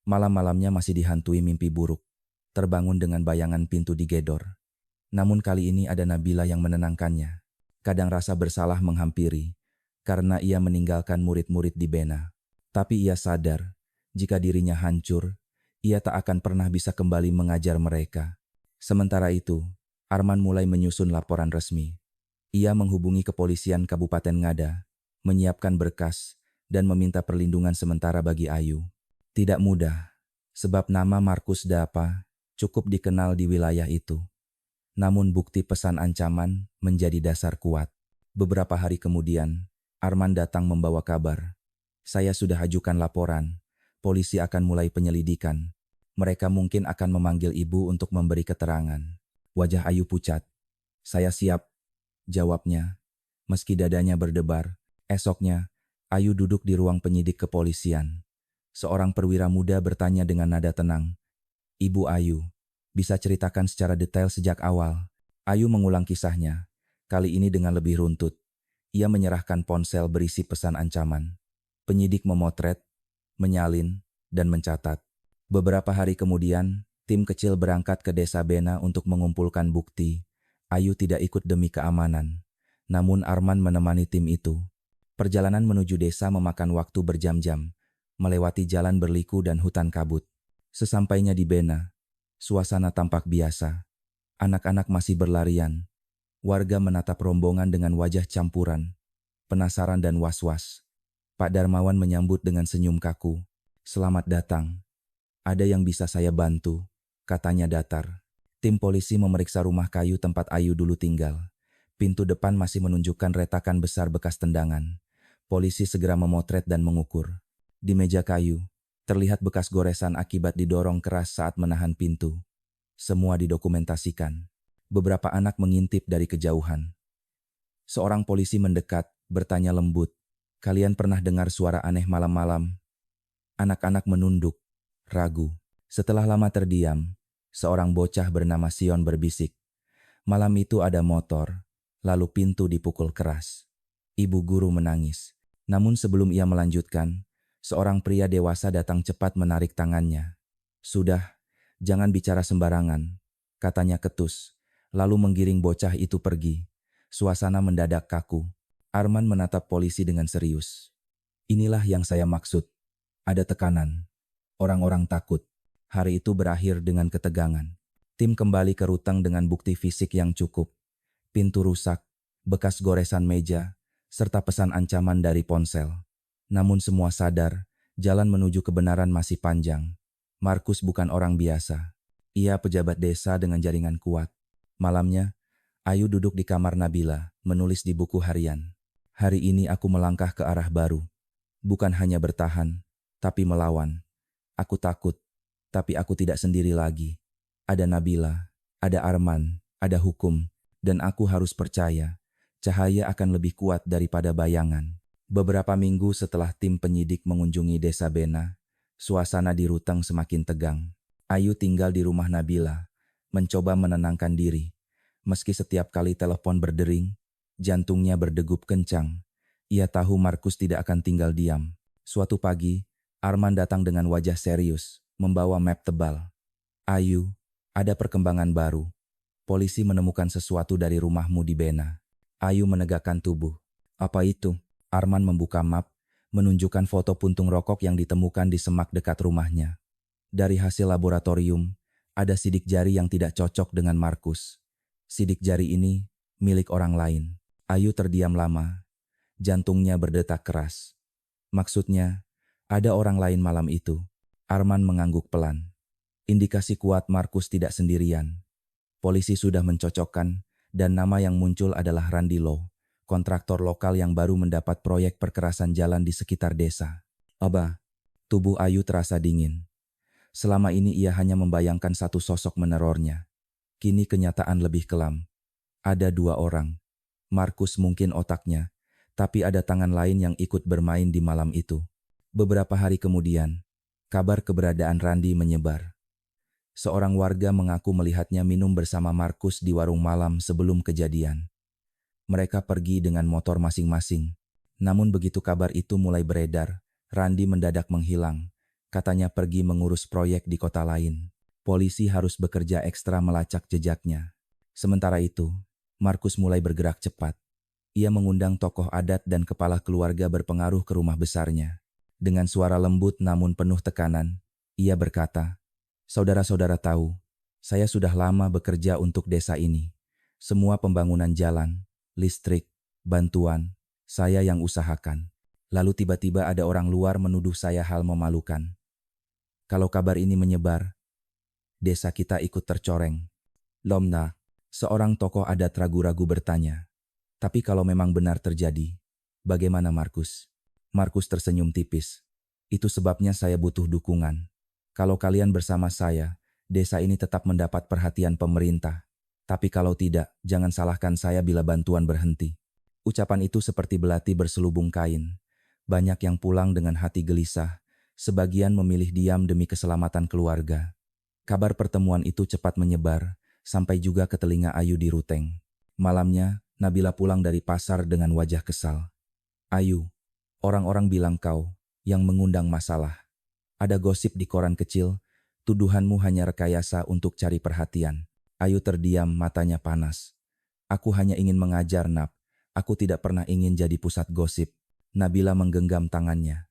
[SPEAKER 1] Malam-malamnya masih dihantui mimpi buruk. Terbangun dengan bayangan pintu digedor. Namun kali ini ada Nabila yang menenangkannya. Kadang rasa bersalah menghampiri, karena ia meninggalkan murid-murid di Bena. Tapi ia sadar, jika dirinya hancur, ia tak akan pernah bisa kembali mengajar mereka. Sementara itu, Arman mulai menyusun laporan resmi. Ia menghubungi kepolisian Kabupaten Ngada, menyiapkan berkas, dan meminta perlindungan sementara bagi Ayu. Tidak mudah, sebab nama Markus Dapa cukup dikenal di wilayah itu. Namun bukti pesan ancaman menjadi dasar kuat. Beberapa hari kemudian, Arman datang membawa kabar. Saya sudah ajukan laporan. Polisi akan mulai penyelidikan. Mereka mungkin akan memanggil ibu untuk memberi keterangan. Wajah Ayu pucat. Saya siap, jawabnya. Meski dadanya berdebar, esoknya, Ayu duduk di ruang penyidik kepolisian. Seorang perwira muda bertanya dengan nada tenang. Ibu Ayu, bisa ceritakan secara detail sejak awal? Ayu mengulang kisahnya, kali ini dengan lebih runtut. Ia menyerahkan ponsel berisi pesan ancaman. Penyidik memotret, menyalin, dan mencatat. Beberapa hari kemudian, tim kecil berangkat ke Desa Bena untuk mengumpulkan bukti. Ayu tidak ikut demi keamanan. Namun Arman menemani tim itu. Perjalanan menuju desa memakan waktu berjam-jam, melewati jalan berliku dan hutan kabut. Sesampainya di Bena, suasana tampak biasa. Anak-anak masih berlarian. Warga menatap rombongan dengan wajah campuran, penasaran dan was-was. Pak Darmawan menyambut dengan senyum kaku. Selamat datang. Ada yang bisa saya bantu, katanya datar. Tim polisi memeriksa rumah kayu tempat Ayu dulu tinggal. Pintu depan masih menunjukkan retakan besar bekas tendangan. Polisi segera memotret dan mengukur. Di meja kayu, terlihat bekas goresan akibat didorong keras saat menahan pintu. Semua didokumentasikan. Beberapa anak mengintip dari kejauhan. Seorang polisi mendekat, bertanya lembut, "Kalian pernah dengar suara aneh malam-malam?" Anak-anak menunduk, ragu. Setelah lama terdiam, seorang bocah bernama Sion berbisik, "Malam itu ada motor, lalu pintu dipukul keras." Ibu guru menangis. Namun sebelum ia melanjutkan, seorang pria dewasa datang cepat menarik tangannya. "Sudah, jangan bicara sembarangan," katanya ketus, lalu menggiring bocah itu pergi. Suasana mendadak kaku. Arman menatap polisi dengan serius. "Inilah yang saya maksud. Ada tekanan. Orang-orang takut." Hari itu berakhir dengan ketegangan. Tim kembali ke ruteng dengan bukti fisik yang cukup. Pintu rusak, bekas goresan meja, serta pesan ancaman dari ponsel. Namun semua sadar, jalan menuju kebenaran masih panjang. Markus bukan orang biasa. Ia pejabat desa dengan jaringan kuat. Malamnya, Ayu duduk di kamar Nabila, menulis di buku harian. "Hari ini aku melangkah ke arah baru. Bukan hanya bertahan, tapi melawan. Aku takut, tapi aku tidak sendiri lagi. Ada Nabila, ada Arman, ada hukum, dan aku harus percaya, cahaya akan lebih kuat daripada bayangan." Beberapa minggu setelah tim penyidik mengunjungi desa Bena, suasana di Ruteng semakin tegang. Ayu tinggal di rumah Nabila, mencoba menenangkan diri. Meski setiap kali telepon berdering, jantungnya berdegup kencang. Ia tahu Markus tidak akan tinggal diam. Suatu pagi, Arman datang dengan wajah serius, membawa map tebal. "Ayu, ada perkembangan baru. Polisi menemukan sesuatu dari rumahmu di Bena." Ayu menegakkan tubuh. "Apa itu?" Arman membuka map, menunjukkan foto puntung rokok yang ditemukan di semak dekat rumahnya. Dari hasil laboratorium, ada sidik jari yang tidak cocok dengan Markus. Sidik jari ini milik orang lain. Ayu terdiam lama. Jantungnya berdetak keras. "Maksudnya, ada orang lain malam itu?" Arman mengangguk pelan. Indikasi kuat Markus tidak sendirian. Polisi sudah mencocokkan, dan nama yang muncul adalah Randy Low, kontraktor lokal yang baru mendapat proyek perkerasan jalan di sekitar desa. Aba, tubuh Ayu terasa dingin. Selama ini ia hanya membayangkan satu sosok menerornya. Kini kenyataan lebih kelam. Ada dua orang. Markus mungkin otaknya, tapi ada tangan lain yang ikut bermain di malam itu. Beberapa hari kemudian, kabar keberadaan Randy menyebar. Seorang warga mengaku melihatnya minum bersama Markus di warung malam sebelum kejadian. Mereka pergi dengan motor masing-masing. Namun begitu kabar itu mulai beredar, Randy mendadak menghilang. Katanya pergi mengurus proyek di kota lain. Polisi harus bekerja ekstra melacak jejaknya. Sementara itu, Markus mulai bergerak cepat. Ia mengundang tokoh adat dan kepala keluarga berpengaruh ke rumah besarnya. Dengan suara lembut namun penuh tekanan, ia berkata, "Saudara-saudara tahu, saya sudah lama bekerja untuk desa ini. Semua pembangunan jalan, listrik, bantuan, saya yang usahakan. Lalu tiba-tiba ada orang luar menuduh saya hal memalukan. Kalau kabar ini menyebar, desa kita ikut tercoreng." "Lomna," seorang tokoh adat ragu-ragu bertanya, "tapi kalau memang benar terjadi, bagaimana Markus?" Markus tersenyum tipis. "Itu sebabnya saya butuh dukungan. Kalau kalian bersama saya, desa ini tetap mendapat perhatian pemerintah. Tapi kalau tidak, jangan salahkan saya bila bantuan berhenti." Ucapan itu seperti belati berselubung kain. Banyak yang pulang dengan hati gelisah, sebagian memilih diam demi keselamatan keluarga. Kabar pertemuan itu cepat menyebar, sampai juga ke telinga Ayu di Ruteng. Malamnya, Nabila pulang dari pasar dengan wajah kesal. "Ayu, orang-orang bilang kau yang mengundang masalah. Ada gosip di koran kecil, tuduhanmu hanya rekayasa untuk cari perhatian." Ayu terdiam, matanya panas. "Aku hanya ingin mengajar, Nab. Aku tidak pernah ingin jadi pusat gosip." Nabila menggenggam tangannya.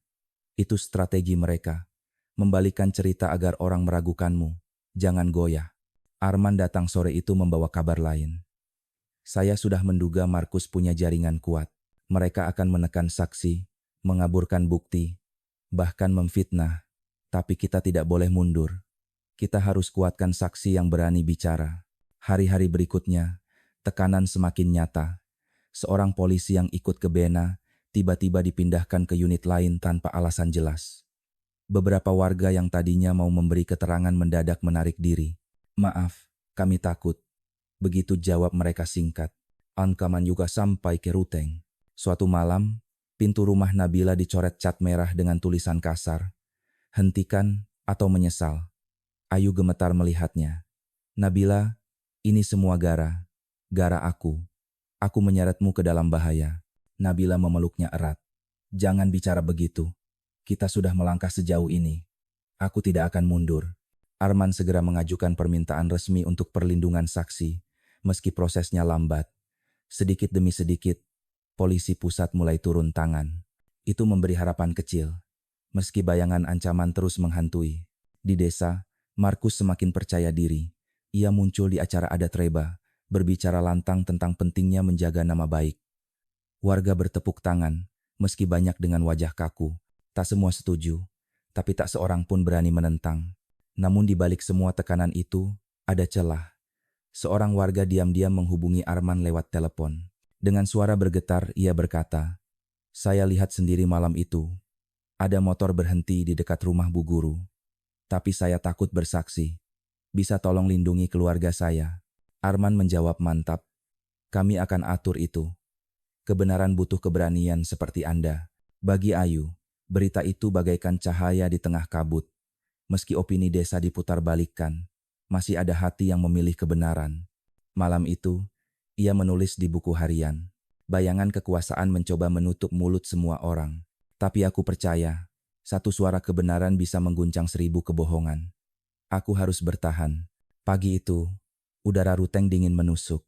[SPEAKER 1] "Itu strategi mereka. Membalikan cerita agar orang meragukanmu. Jangan goyah." Arman datang sore itu membawa kabar lain. "Saya sudah menduga Markus punya jaringan kuat. Mereka akan menekan saksi, mengaburkan bukti, bahkan memfitnah. Tapi kita tidak boleh mundur. Kita harus kuatkan saksi yang berani bicara. Hari-hari berikutnya, tekanan semakin nyata. Seorang polisi yang ikut ke Bena tiba-tiba dipindahkan ke unit lain tanpa alasan jelas. Beberapa warga yang tadinya mau memberi keterangan mendadak menarik diri. Maaf, kami takut. Begitu jawab mereka singkat. Ancaman juga sampai ke Ruteng. Suatu malam, pintu rumah Nabila dicoret cat merah dengan tulisan kasar. Hentikan atau menyesal. Ayu gemetar melihatnya. Nabila, ini semua gara aku. Aku menyeretmu ke dalam bahaya. Nabila memeluknya erat. Jangan bicara begitu. Kita sudah melangkah sejauh ini. Aku tidak akan mundur. Arman segera mengajukan permintaan resmi untuk perlindungan saksi, meski prosesnya lambat. Sedikit demi sedikit, polisi pusat mulai turun tangan. Itu memberi harapan kecil. Meski bayangan ancaman terus menghantui. Di desa, Markus semakin percaya diri. Ia muncul di acara adat reba, berbicara lantang tentang pentingnya menjaga nama baik. Warga bertepuk tangan, meski banyak dengan wajah kaku. Tak semua setuju, tapi tak seorang pun berani menentang. Namun di balik semua tekanan itu, ada celah. Seorang warga diam-diam menghubungi Arman lewat telepon. Dengan suara bergetar, ia berkata, "Saya lihat sendiri malam itu. Ada motor berhenti di dekat rumah Bu Guru. Tapi saya takut bersaksi. Bisa tolong lindungi keluarga saya?" Arman menjawab mantap. "Kami akan atur itu. Kebenaran butuh keberanian seperti Anda." Bagi Ayu, berita itu bagaikan cahaya di tengah kabut. Meski opini desa diputarbalikkan, masih ada hati yang memilih kebenaran. Malam itu, ia menulis di buku harian. Bayangan kekuasaan mencoba menutup mulut semua orang. Tapi aku percaya, satu suara kebenaran bisa mengguncang 1000 kebohongan. Aku harus bertahan. Pagi itu, udara Ruteng dingin menusuk.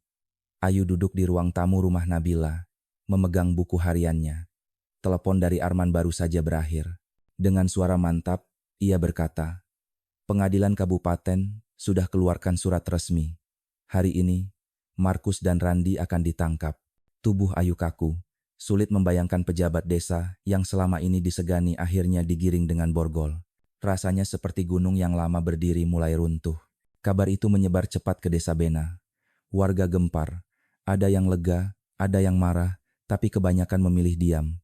[SPEAKER 1] Ayu duduk di ruang tamu rumah Nabila, memegang buku hariannya. Telepon dari Arman baru saja berakhir. Dengan suara mantap, ia berkata, "Pengadilan Kabupaten sudah keluarkan surat resmi. Hari ini, Markus dan Randi akan ditangkap." Tubuh Ayu kaku. Sulit membayangkan pejabat desa yang selama ini disegani akhirnya digiring dengan borgol. Rasanya seperti gunung yang lama berdiri mulai runtuh. Kabar itu menyebar cepat ke desa Bena. Warga gempar. Ada yang lega, ada yang marah, tapi kebanyakan memilih diam.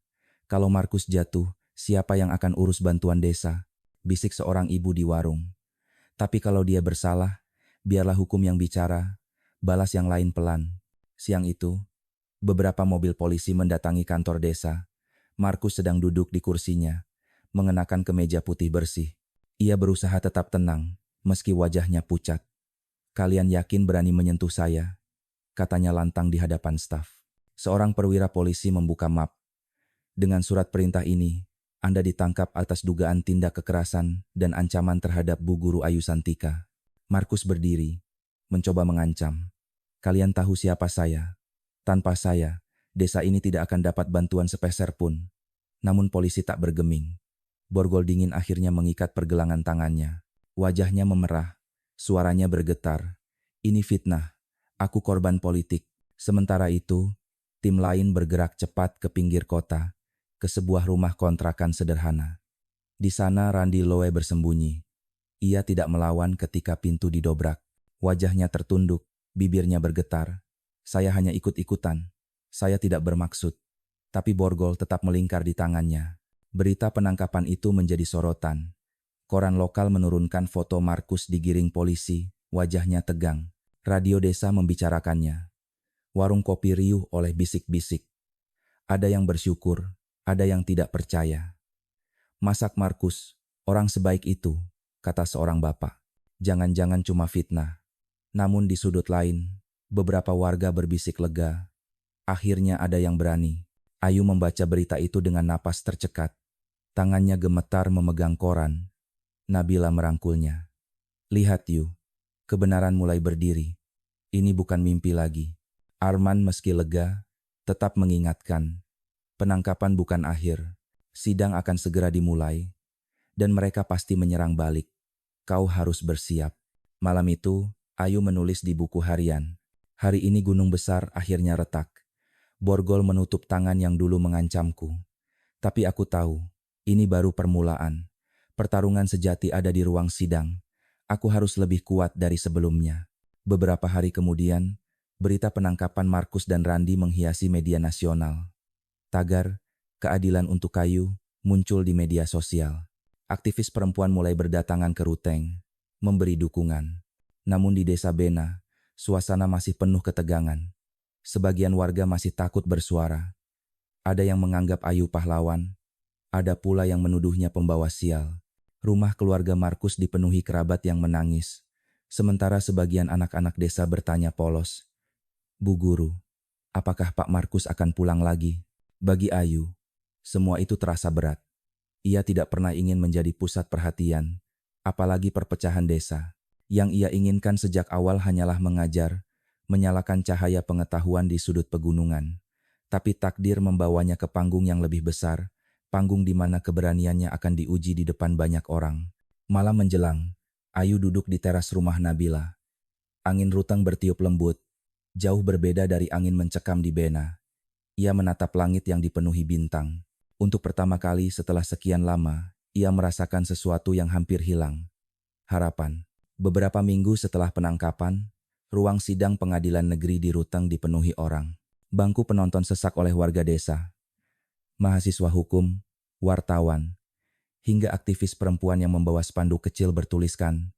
[SPEAKER 1] Kalau Markus jatuh, siapa yang akan urus bantuan desa? Bisik seorang ibu di warung. Tapi kalau dia bersalah, biarlah hukum yang bicara, balas yang lain pelan. Siang itu, beberapa mobil polisi mendatangi kantor desa. Markus sedang duduk di kursinya, mengenakan kemeja putih bersih. Ia berusaha tetap tenang, meski wajahnya pucat. "Kalian yakin berani menyentuh saya?" katanya lantang di hadapan staf. Seorang perwira polisi membuka map. "Dengan surat perintah ini, Anda ditangkap atas dugaan tindak kekerasan dan ancaman terhadap Bu Guru Ayu Santika." Markus berdiri, mencoba mengancam. "Kalian tahu siapa saya? Tanpa saya, desa ini tidak akan dapat bantuan sepeser pun." Namun polisi tak bergeming. Borgol dingin akhirnya mengikat pergelangan tangannya. Wajahnya memerah, suaranya bergetar. "Ini fitnah. Aku korban politik." Sementara itu, tim lain bergerak cepat ke pinggir kota, ke sebuah rumah kontrakan sederhana. Di sana Randi Loe bersembunyi. Ia tidak melawan ketika pintu didobrak. Wajahnya tertunduk, bibirnya bergetar. "Saya hanya ikut-ikutan. Saya tidak bermaksud." Tapi borgol tetap melingkar di tangannya. Berita penangkapan itu menjadi sorotan. Koran lokal menurunkan foto Markus digiring polisi, wajahnya tegang. Radio desa membicarakannya. Warung kopi riuh oleh bisik-bisik. Ada yang bersyukur, ada yang tidak percaya. "Masak Markus, orang sebaik itu," kata seorang bapak. "Jangan-jangan cuma fitnah." Namun di sudut lain, beberapa warga berbisik lega. Akhirnya ada yang berani. Ayu membaca berita itu dengan napas tercekat. Tangannya gemetar memegang koran. Nabila merangkulnya. "Lihat Yu, kebenaran mulai berdiri. Ini bukan mimpi lagi." Arman meski lega, tetap mengingatkan. Penangkapan bukan akhir. Sidang akan segera dimulai. Dan mereka pasti menyerang balik. Kau harus bersiap. Malam itu, Ayu menulis di buku harian. Hari ini gunung besar akhirnya retak. Borgol menutup tangan yang dulu mengancamku. Tapi aku tahu, ini baru permulaan. Pertarungan sejati ada di ruang sidang. Aku harus lebih kuat dari sebelumnya. Beberapa hari kemudian, berita penangkapan Markus dan Randi menghiasi media nasional. Tagar, keadilan untuk Kayu, muncul di media sosial. Aktivis perempuan mulai berdatangan ke Ruteng, memberi dukungan. Namun di desa Bena, suasana masih penuh ketegangan. Sebagian warga masih takut bersuara. Ada yang menganggap Ayu pahlawan, ada pula yang menuduhnya pembawa sial. Rumah keluarga Markus dipenuhi kerabat yang menangis. Sementara sebagian anak-anak desa bertanya polos, "Bu Guru, apakah Pak Markus akan pulang lagi?" Bagi Ayu, semua itu terasa berat. Ia tidak pernah ingin menjadi pusat perhatian, apalagi perpecahan desa. Yang ia inginkan sejak awal hanyalah mengajar, menyalakan cahaya pengetahuan di sudut pegunungan. Tapi takdir membawanya ke panggung yang lebih besar, panggung di mana keberaniannya akan diuji di depan banyak orang. Malam menjelang, Ayu duduk di teras rumah Nabila. Angin ruteng bertiup lembut, jauh berbeda dari angin mencekam di Bena. Ia menatap langit yang dipenuhi bintang. Untuk pertama kali setelah sekian lama, ia merasakan sesuatu yang hampir hilang. Harapan. Beberapa minggu setelah penangkapan, ruang sidang pengadilan negeri di Ruteng dipenuhi orang. Bangku penonton sesak oleh warga desa, mahasiswa hukum, wartawan, hingga aktivis perempuan yang membawa spanduk kecil bertuliskan,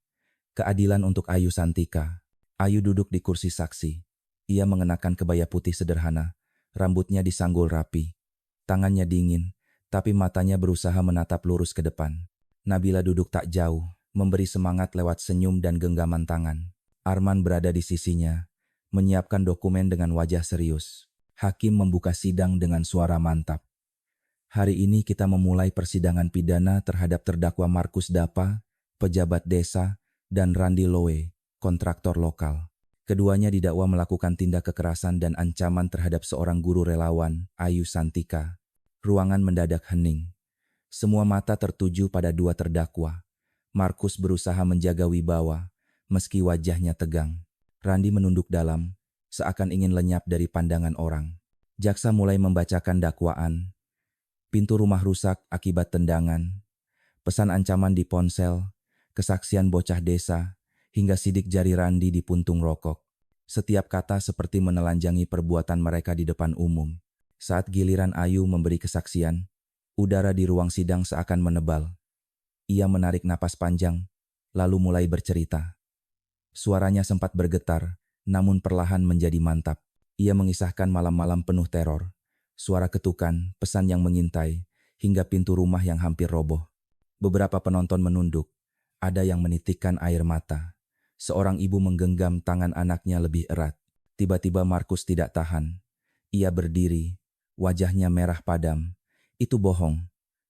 [SPEAKER 1] "Keadilan untuk Ayu Santika." Ayu duduk di kursi saksi. Ia mengenakan kebaya putih sederhana, rambutnya disanggul rapi. Tangannya dingin, tapi matanya berusaha menatap lurus ke depan. Nabila duduk tak jauh, memberi semangat lewat senyum dan genggaman tangan. Arman berada di sisinya, menyiapkan dokumen dengan wajah serius. Hakim membuka sidang dengan suara mantap. "Hari ini kita memulai persidangan pidana terhadap terdakwa Markus Dapa, pejabat desa, dan Randi Loe, kontraktor lokal. Keduanya didakwa melakukan tindak kekerasan dan ancaman terhadap seorang guru relawan, Ayu Santika." Ruangan mendadak hening. Semua mata tertuju pada dua terdakwa. Markus berusaha menjaga wibawa, meski wajahnya tegang. Randi menunduk dalam, seakan ingin lenyap dari pandangan orang. Jaksa mulai membacakan dakwaan. Pintu rumah rusak akibat tendangan, pesan ancaman di ponsel, kesaksian bocah desa, hingga sidik jari Randi di puntung rokok. Setiap kata seperti menelanjangi perbuatan mereka di depan umum. Saat giliran Ayu memberi kesaksian, udara di ruang sidang seakan menebal. Ia menarik napas panjang, lalu mulai bercerita. Suaranya sempat bergetar, namun perlahan menjadi mantap. Ia mengisahkan malam-malam penuh teror, suara ketukan, pesan yang mengintai, hingga pintu rumah yang hampir roboh. Beberapa penonton menunduk, ada yang menitikkan air mata. Seorang ibu menggenggam tangan anaknya lebih erat. Tiba-tiba Markus tidak tahan. Ia berdiri, wajahnya merah padam. "Itu bohong.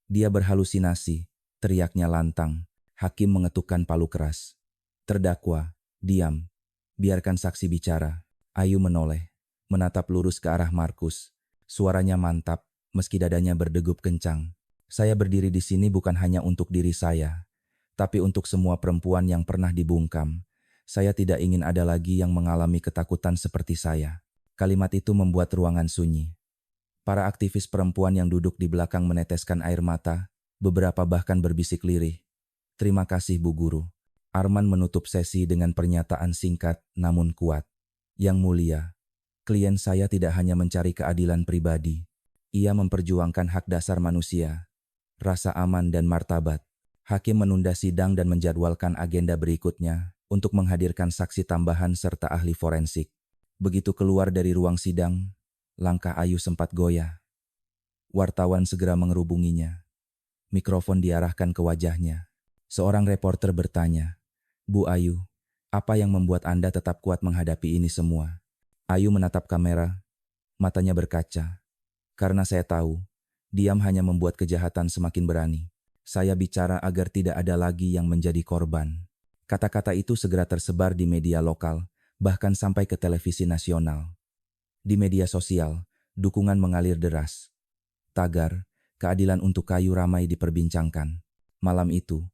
[SPEAKER 1] Dia berhalusinasi," teriaknya lantang. Hakim mengetukkan palu keras. "Terdakwa, diam. Biarkan saksi bicara." Ayu menoleh, menatap lurus ke arah Markus. Suaranya mantap, meski dadanya berdegup kencang. "Saya berdiri di sini bukan hanya untuk diri saya, tapi untuk semua perempuan yang pernah dibungkam. Saya tidak ingin ada lagi yang mengalami ketakutan seperti saya." Kalimat itu membuat ruangan sunyi. Para aktivis perempuan yang duduk di belakang meneteskan air mata, beberapa bahkan berbisik lirih. "Terima kasih Bu Guru." Arman menutup sesi dengan pernyataan singkat namun kuat. "Yang mulia, klien saya tidak hanya mencari keadilan pribadi. Ia memperjuangkan hak dasar manusia, rasa aman dan martabat." Hakim menunda sidang dan menjadwalkan agenda berikutnya untuk menghadirkan saksi tambahan serta ahli forensik. Begitu keluar dari ruang sidang, langkah Ayu sempat goyah. Wartawan segera mengerubunginya. Mikrofon diarahkan ke wajahnya. Seorang reporter bertanya, "Bu Ayu, apa yang membuat Anda tetap kuat menghadapi ini semua?" Ayu menatap kamera, matanya berkaca. "Karena saya tahu, diam hanya membuat kejahatan semakin berani. Saya bicara agar tidak ada lagi yang menjadi korban." Kata-kata itu segera tersebar di media lokal, bahkan sampai ke televisi nasional. Di media sosial, dukungan mengalir deras. Tagar, keadilan untuk Kayu ramai diperbincangkan. Malam itu,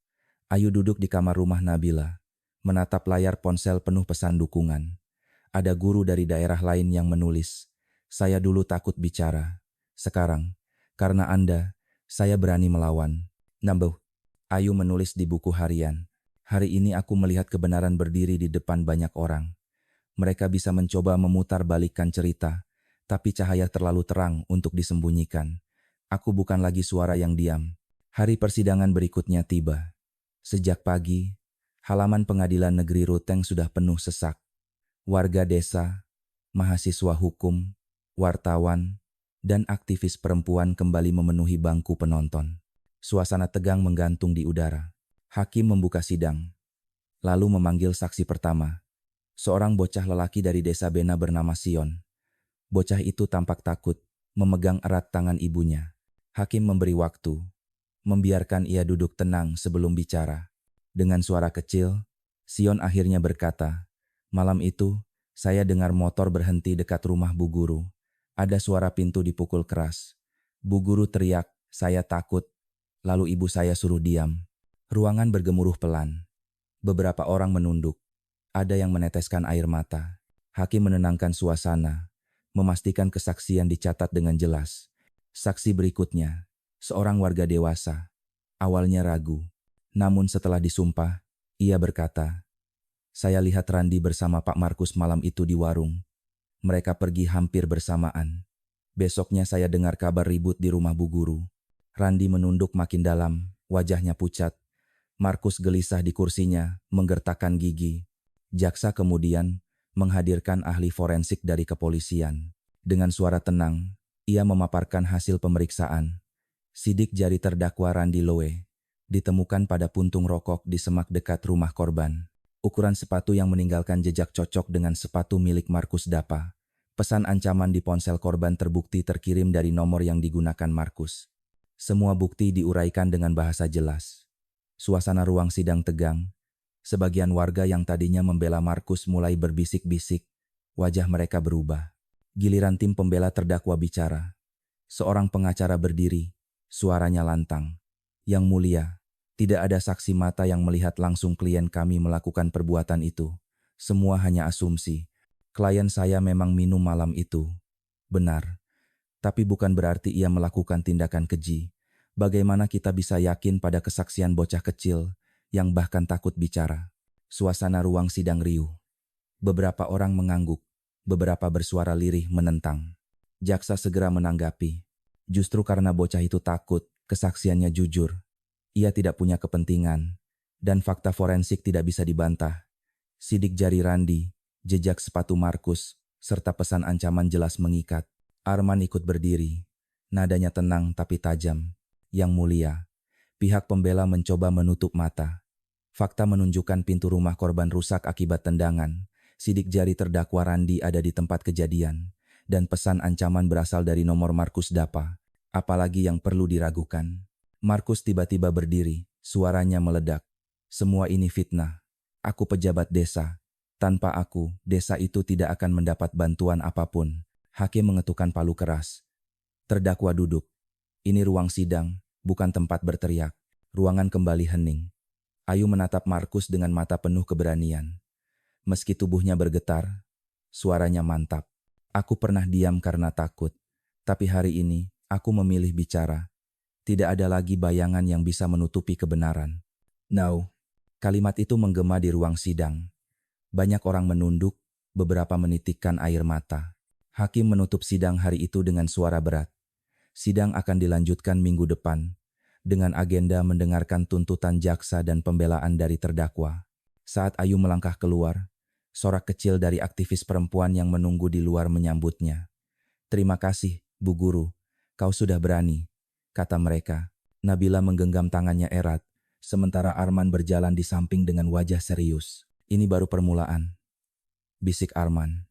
[SPEAKER 1] Ayu duduk di kamar rumah Nabila, menatap layar ponsel penuh pesan dukungan. Ada guru dari daerah lain yang menulis, "Saya dulu takut bicara. Sekarang, karena Anda, saya berani melawan." Nambuh, Ayu menulis di buku harian. Hari ini aku melihat kebenaran berdiri di depan banyak orang. Mereka bisa mencoba memutarbalikkan cerita, tapi cahaya terlalu terang untuk disembunyikan. Aku bukan lagi suara yang diam. Hari persidangan berikutnya tiba. Sejak pagi, halaman pengadilan negeri Ruteng sudah penuh sesak. Warga desa, mahasiswa hukum, wartawan, dan aktivis perempuan kembali memenuhi bangku penonton. Suasana tegang menggantung di udara. Hakim membuka sidang, lalu memanggil saksi pertama. Seorang bocah lelaki dari desa Bena bernama Sion. Bocah itu tampak takut, memegang erat tangan ibunya. Hakim memberi waktu, membiarkan ia duduk tenang sebelum bicara. Dengan suara kecil, Sion akhirnya berkata, "Malam itu, saya dengar motor berhenti dekat rumah Bu Guru. Ada suara pintu dipukul keras. Bu Guru teriak, saya takut. Lalu ibu saya suruh diam." Ruangan bergemuruh pelan. Beberapa orang menunduk. Ada yang meneteskan air mata. Hakim menenangkan suasana, memastikan kesaksian dicatat dengan jelas. Saksi berikutnya, seorang warga dewasa. Awalnya ragu, namun setelah disumpah, ia berkata, "Saya lihat Randi bersama Pak Markus malam itu di warung. Mereka pergi hampir bersamaan. Besoknya saya dengar kabar ribut di rumah Bu Guru." Randi menunduk makin dalam, wajahnya pucat. Markus gelisah di kursinya, menggertakkan gigi. Jaksa kemudian menghadirkan ahli forensik dari kepolisian. Dengan suara tenang, ia memaparkan hasil pemeriksaan. Sidik jari terdakwa Randi Loe ditemukan pada puntung rokok di semak dekat rumah korban. Ukuran sepatu yang meninggalkan jejak cocok dengan sepatu milik Markus Dapa. Pesan ancaman di ponsel korban terbukti terkirim dari nomor yang digunakan Markus. Semua bukti diuraikan dengan bahasa jelas. Suasana ruang sidang tegang. Sebagian warga yang tadinya membela Markus mulai berbisik-bisik. Wajah mereka berubah. Giliran tim pembela terdakwa bicara. Seorang pengacara berdiri, suaranya lantang. "Yang mulia, tidak ada saksi mata yang melihat langsung klien kami melakukan perbuatan itu. Semua hanya asumsi. Klien saya memang minum malam itu. Benar. Tapi bukan berarti ia melakukan tindakan keji. Bagaimana kita bisa yakin pada kesaksian bocah kecil yang bahkan takut bicara?" Suasana ruang sidang riuh. Beberapa orang mengangguk, beberapa bersuara lirih menentang. Jaksa segera menanggapi. Justru karena bocah itu takut, kesaksiannya jujur. Ia tidak punya kepentingan, dan fakta forensik tidak bisa dibantah. Sidik jari Randi, jejak sepatu Markus, serta pesan ancaman jelas mengikat. Arman ikut berdiri. Nadanya tenang tapi tajam. "Yang mulia, pihak pembela mencoba menutup mata. Fakta menunjukkan pintu rumah korban rusak akibat tendangan. Sidik jari terdakwa Randi ada di tempat kejadian. Dan pesan ancaman berasal dari nomor Markus Dapa. Apalagi yang perlu diragukan?" Markus tiba-tiba berdiri, suaranya meledak. "Semua ini fitnah. Aku pejabat desa. Tanpa aku, desa itu tidak akan mendapat bantuan apapun." Hakim mengetukkan palu keras. Terdakwa duduk. Ini ruang sidang, bukan tempat berteriak. Ruangan kembali hening. Ayu menatap Markus dengan mata penuh keberanian. Meski tubuhnya bergetar, suaranya mantap. "Aku pernah diam karena takut. Tapi hari ini, aku memilih bicara. Tidak ada lagi bayangan yang bisa menutupi kebenaran." "No." Kalimat itu menggema di ruang sidang. Banyak orang menunduk, beberapa menitikkan air mata. Hakim menutup sidang hari itu dengan suara berat. Sidang akan dilanjutkan minggu depan, dengan agenda mendengarkan tuntutan jaksa dan pembelaan dari terdakwa. Saat Ayu melangkah keluar, sorak kecil dari aktivis perempuan yang menunggu di luar menyambutnya. "Terima kasih, Bu Guru, kau sudah berani," kata mereka. Nabila menggenggam tangannya erat, sementara Arman berjalan di samping dengan wajah serius. "Ini baru permulaan," bisik Arman.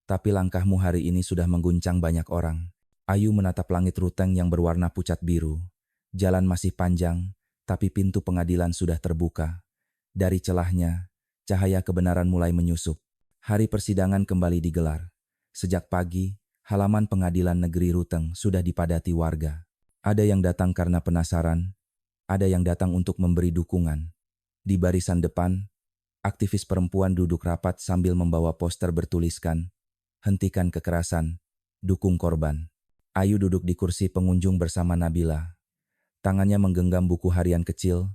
[SPEAKER 1] "Tapi langkahmu hari ini sudah mengguncang banyak orang." Ayu menatap langit Ruteng yang berwarna pucat biru. Jalan masih panjang, tapi pintu pengadilan sudah terbuka. Dari celahnya, cahaya kebenaran mulai menyusup. Hari persidangan kembali digelar. Sejak pagi, halaman pengadilan negeri Ruteng sudah dipadati warga. Ada yang datang karena penasaran, ada yang datang untuk memberi dukungan. Di barisan depan, aktivis perempuan duduk rapat sambil membawa poster bertuliskan, "Hentikan kekerasan, dukung korban." Ayu duduk di kursi pengunjung bersama Nabila. Tangannya menggenggam buku harian kecil,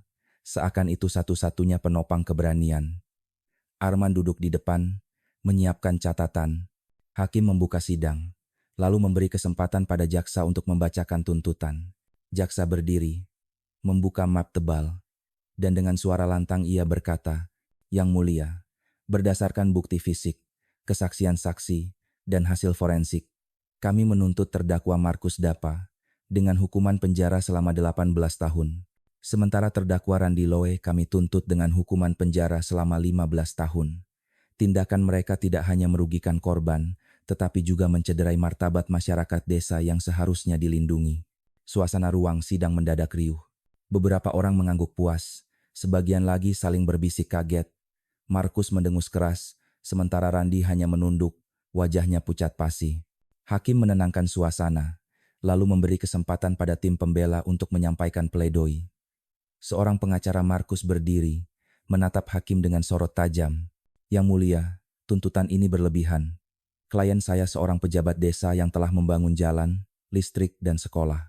[SPEAKER 1] Seakan itu satu-satunya penopang keberanian. Arman duduk di depan, menyiapkan catatan. Hakim membuka sidang, lalu memberi kesempatan pada jaksa untuk membacakan tuntutan. Jaksa berdiri, membuka map tebal, dan dengan suara lantang ia berkata, "Yang mulia, berdasarkan bukti fisik, kesaksian saksi, dan hasil forensik, kami menuntut terdakwa Markus Dapa dengan hukuman penjara selama 18 tahun. Sementara terdakwa Randy Loe kami tuntut dengan hukuman penjara selama 15 tahun. Tindakan mereka tidak hanya merugikan korban, tetapi juga mencederai martabat masyarakat desa yang seharusnya dilindungi." Suasana ruang sidang mendadak riuh. Beberapa orang mengangguk puas, sebagian lagi saling berbisik kaget. Markus mendengus keras, sementara Randy hanya menunduk, wajahnya pucat pasi. Hakim menenangkan suasana, lalu memberi kesempatan pada tim pembela untuk menyampaikan pledoi. Seorang pengacara Markus berdiri, menatap hakim dengan sorot tajam. "Yang mulia, tuntutan ini berlebihan. Klien saya seorang pejabat desa yang telah membangun jalan, listrik, dan sekolah.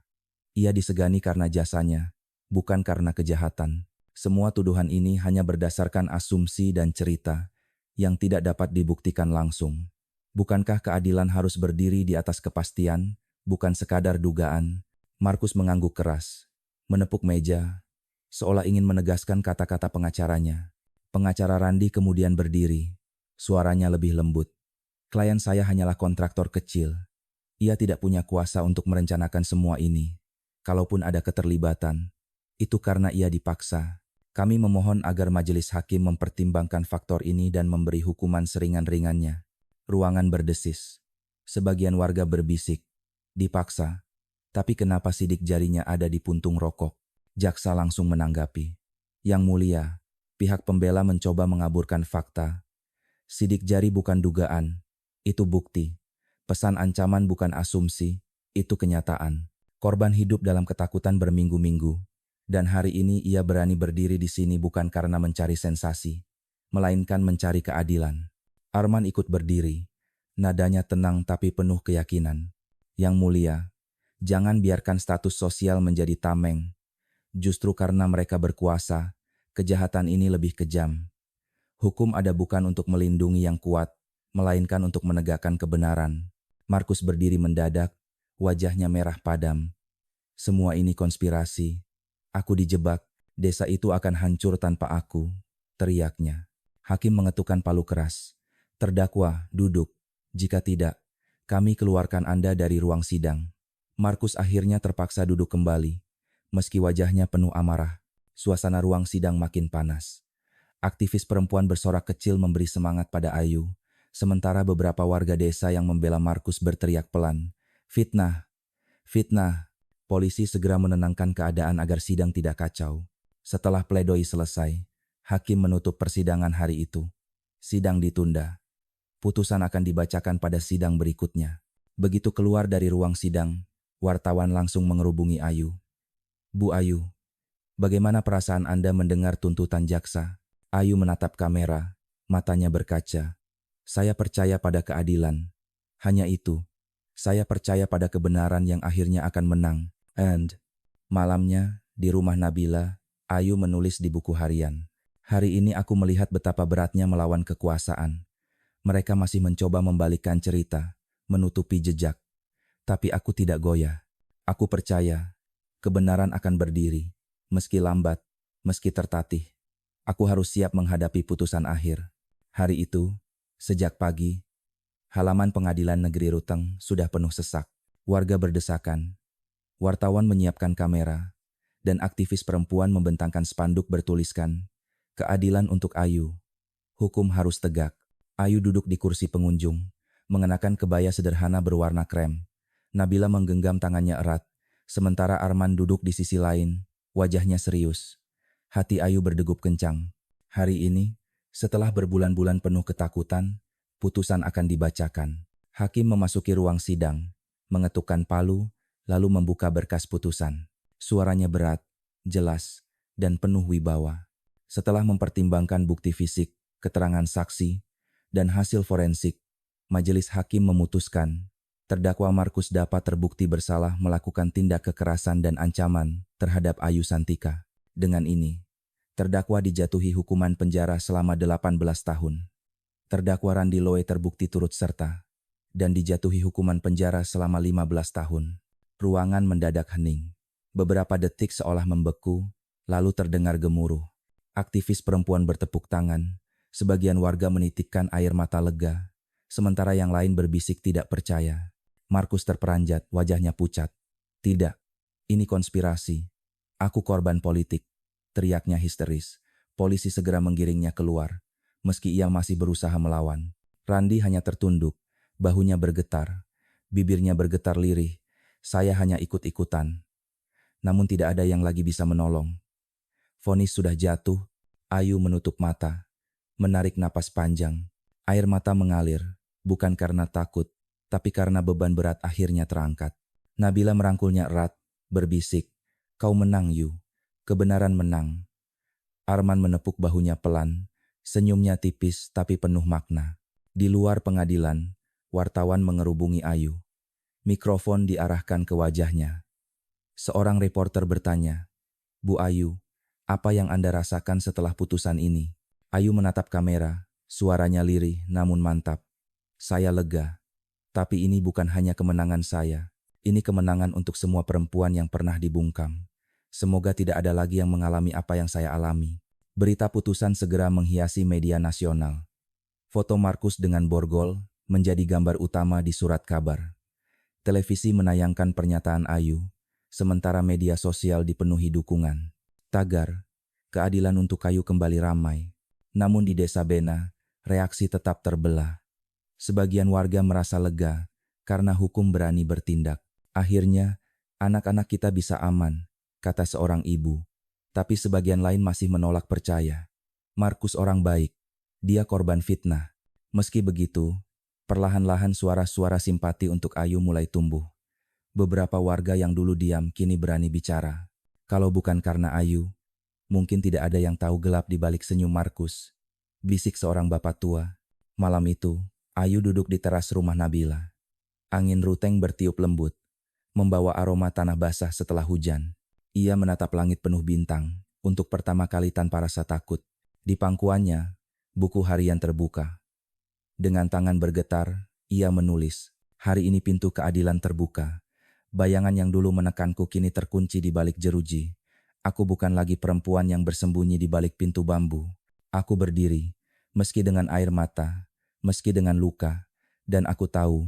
[SPEAKER 1] Ia disegani karena jasanya, bukan karena kejahatan. Semua tuduhan ini hanya berdasarkan asumsi dan cerita yang tidak dapat dibuktikan langsung. Bukankah keadilan harus berdiri di atas kepastian, bukan sekadar dugaan?" Markus mengangguk keras, menepuk meja, seolah ingin menegaskan kata-kata pengacaranya. Pengacara Randy kemudian berdiri, suaranya lebih lembut. "Klien saya hanyalah kontraktor kecil. Ia tidak punya kuasa untuk merencanakan semua ini. Kalaupun ada keterlibatan, itu karena ia dipaksa. Kami memohon agar majelis hakim mempertimbangkan faktor ini dan memberi hukuman seringan-ringannya." Ruangan berdesis. Sebagian warga berbisik, "Dipaksa? Tapi kenapa sidik jarinya ada di puntung rokok?" Jaksa langsung menanggapi, "Yang mulia, pihak pembela mencoba mengaburkan fakta. Sidik jari bukan dugaan, itu bukti. Pesan ancaman bukan asumsi, itu kenyataan. Korban hidup dalam ketakutan berminggu-minggu. Dan hari ini ia berani berdiri di sini bukan karena mencari sensasi, melainkan mencari keadilan." Arman ikut berdiri, nadanya tenang tapi penuh keyakinan. "Yang mulia, jangan biarkan status sosial menjadi tameng. Justru karena mereka berkuasa, kejahatan ini lebih kejam. Hukum ada bukan untuk melindungi yang kuat, melainkan untuk menegakkan kebenaran." Markus berdiri mendadak, wajahnya merah padam. "Semua ini konspirasi. Aku dijebak, desa itu akan hancur tanpa aku," teriaknya. Hakim mengetukkan palu keras. "Terdakwa, duduk. Jika tidak, kami keluarkan Anda dari ruang sidang." Markus akhirnya terpaksa duduk kembali, meski wajahnya penuh amarah. Suasana ruang sidang makin panas. Aktivis perempuan bersorak kecil memberi semangat pada Ayu, sementara beberapa warga desa yang membela Markus berteriak pelan, "Fitnah! Fitnah!" Polisi segera menenangkan keadaan agar sidang tidak kacau. Setelah pledoi selesai, hakim menutup persidangan hari itu. Sidang ditunda. Putusan akan dibacakan pada sidang berikutnya. Begitu keluar dari ruang sidang, wartawan langsung mengerubungi Ayu. "Bu Ayu, bagaimana perasaan Anda mendengar tuntutan jaksa?" Ayu menatap kamera, matanya berkaca. "Saya percaya pada keadilan. Hanya itu, saya percaya pada kebenaran yang akhirnya akan menang." Malamnya, di rumah Nabila, Ayu menulis di buku harian. "Hari ini aku melihat betapa beratnya melawan kekuasaan. Mereka masih mencoba membalikkan cerita, menutupi jejak. Tapi aku tidak goyah. Aku percaya, kebenaran akan berdiri, meski lambat, meski tertatih. Aku harus siap menghadapi putusan akhir." Hari itu, sejak pagi, halaman pengadilan negeri Ruteng sudah penuh sesak. Warga berdesakan. Wartawan menyiapkan kamera, dan aktivis perempuan membentangkan spanduk bertuliskan, "Keadilan untuk Ayu. Hukum harus tegak." Ayu duduk di kursi pengunjung, mengenakan kebaya sederhana berwarna krem. Nabila menggenggam tangannya erat, sementara Arman duduk di sisi lain, wajahnya serius. Hati Ayu berdegup kencang. Hari ini, setelah berbulan-bulan penuh ketakutan, putusan akan dibacakan. Hakim memasuki ruang sidang, mengetukkan palu, lalu membuka berkas putusan. Suaranya berat, jelas, dan penuh wibawa. Setelah mempertimbangkan bukti fisik, keterangan saksi, dan hasil forensik, majelis hakim memutuskan terdakwa Markus Dapa terbukti bersalah melakukan tindak kekerasan dan ancaman terhadap Ayu Santika. Dengan ini, Terdakwa dijatuhi hukuman penjara selama 18 tahun. Terdakwa Randi Loe terbukti turut serta dan dijatuhi hukuman penjara selama 15 tahun. Ruangan mendadak hening. Beberapa detik seolah membeku, lalu terdengar gemuruh. Aktivis perempuan bertepuk tangan, sebagian warga menitikkan air mata lega, sementara yang lain berbisik tidak percaya. Markus terperanjat, wajahnya pucat. Tidak, ini konspirasi. Aku korban politik, teriaknya histeris. Polisi segera menggiringnya keluar, meski ia masih berusaha melawan. Randi hanya tertunduk, bahunya bergetar, bibirnya bergetar lirih. Saya hanya ikut-ikutan. Namun tidak ada yang lagi bisa menolong. Vonis sudah jatuh. Ayu menutup mata, menarik napas panjang. Air mata mengalir, bukan karena takut, tapi karena beban berat akhirnya terangkat. Nabila merangkulnya erat, berbisik, "Kau menang, Yu. Kebenaran menang." Arman menepuk bahunya pelan, senyumnya tipis tapi penuh makna. Di luar pengadilan, wartawan mengerubungi Ayu. Mikrofon diarahkan ke wajahnya. Seorang reporter bertanya, "Bu Ayu, apa yang Anda rasakan setelah putusan ini?" Ayu menatap kamera, suaranya lirih namun mantap. "Saya lega. Tapi ini bukan hanya kemenangan saya. Ini kemenangan untuk semua perempuan yang pernah dibungkam. Semoga tidak ada lagi yang mengalami apa yang saya alami." Berita putusan segera menghiasi media nasional. Foto Markus dengan borgol menjadi gambar utama di surat kabar. Televisi menayangkan pernyataan Ayu, sementara media sosial dipenuhi dukungan. Tagar, keadilan untuk Ayu kembali ramai. Namun di Desa Bena, reaksi tetap terbelah. Sebagian warga merasa lega karena hukum berani bertindak. "Akhirnya, anak-anak kita bisa aman," kata seorang ibu. Tapi sebagian lain masih menolak percaya. Markus orang baik, dia korban fitnah. Meski begitu, perlahan-lahan suara-suara simpati untuk Ayu mulai tumbuh. Beberapa warga yang dulu diam kini berani bicara. Kalau bukan karena Ayu, mungkin tidak ada yang tahu gelap di balik senyum Markus, bisik seorang bapak tua. Malam itu, Ayu duduk di teras rumah Nabila. Angin ruteng bertiup lembut, membawa aroma tanah basah setelah hujan. Ia menatap langit penuh bintang, untuk pertama kali tanpa rasa takut. Di pangkuannya, buku harian terbuka. Dengan tangan bergetar, ia menulis, "Hari ini pintu keadilan terbuka. Bayangan yang dulu menekanku kini terkunci di balik jeruji. Aku bukan lagi perempuan yang bersembunyi di balik pintu bambu. Aku berdiri, meski dengan air mata, meski dengan luka, dan aku tahu,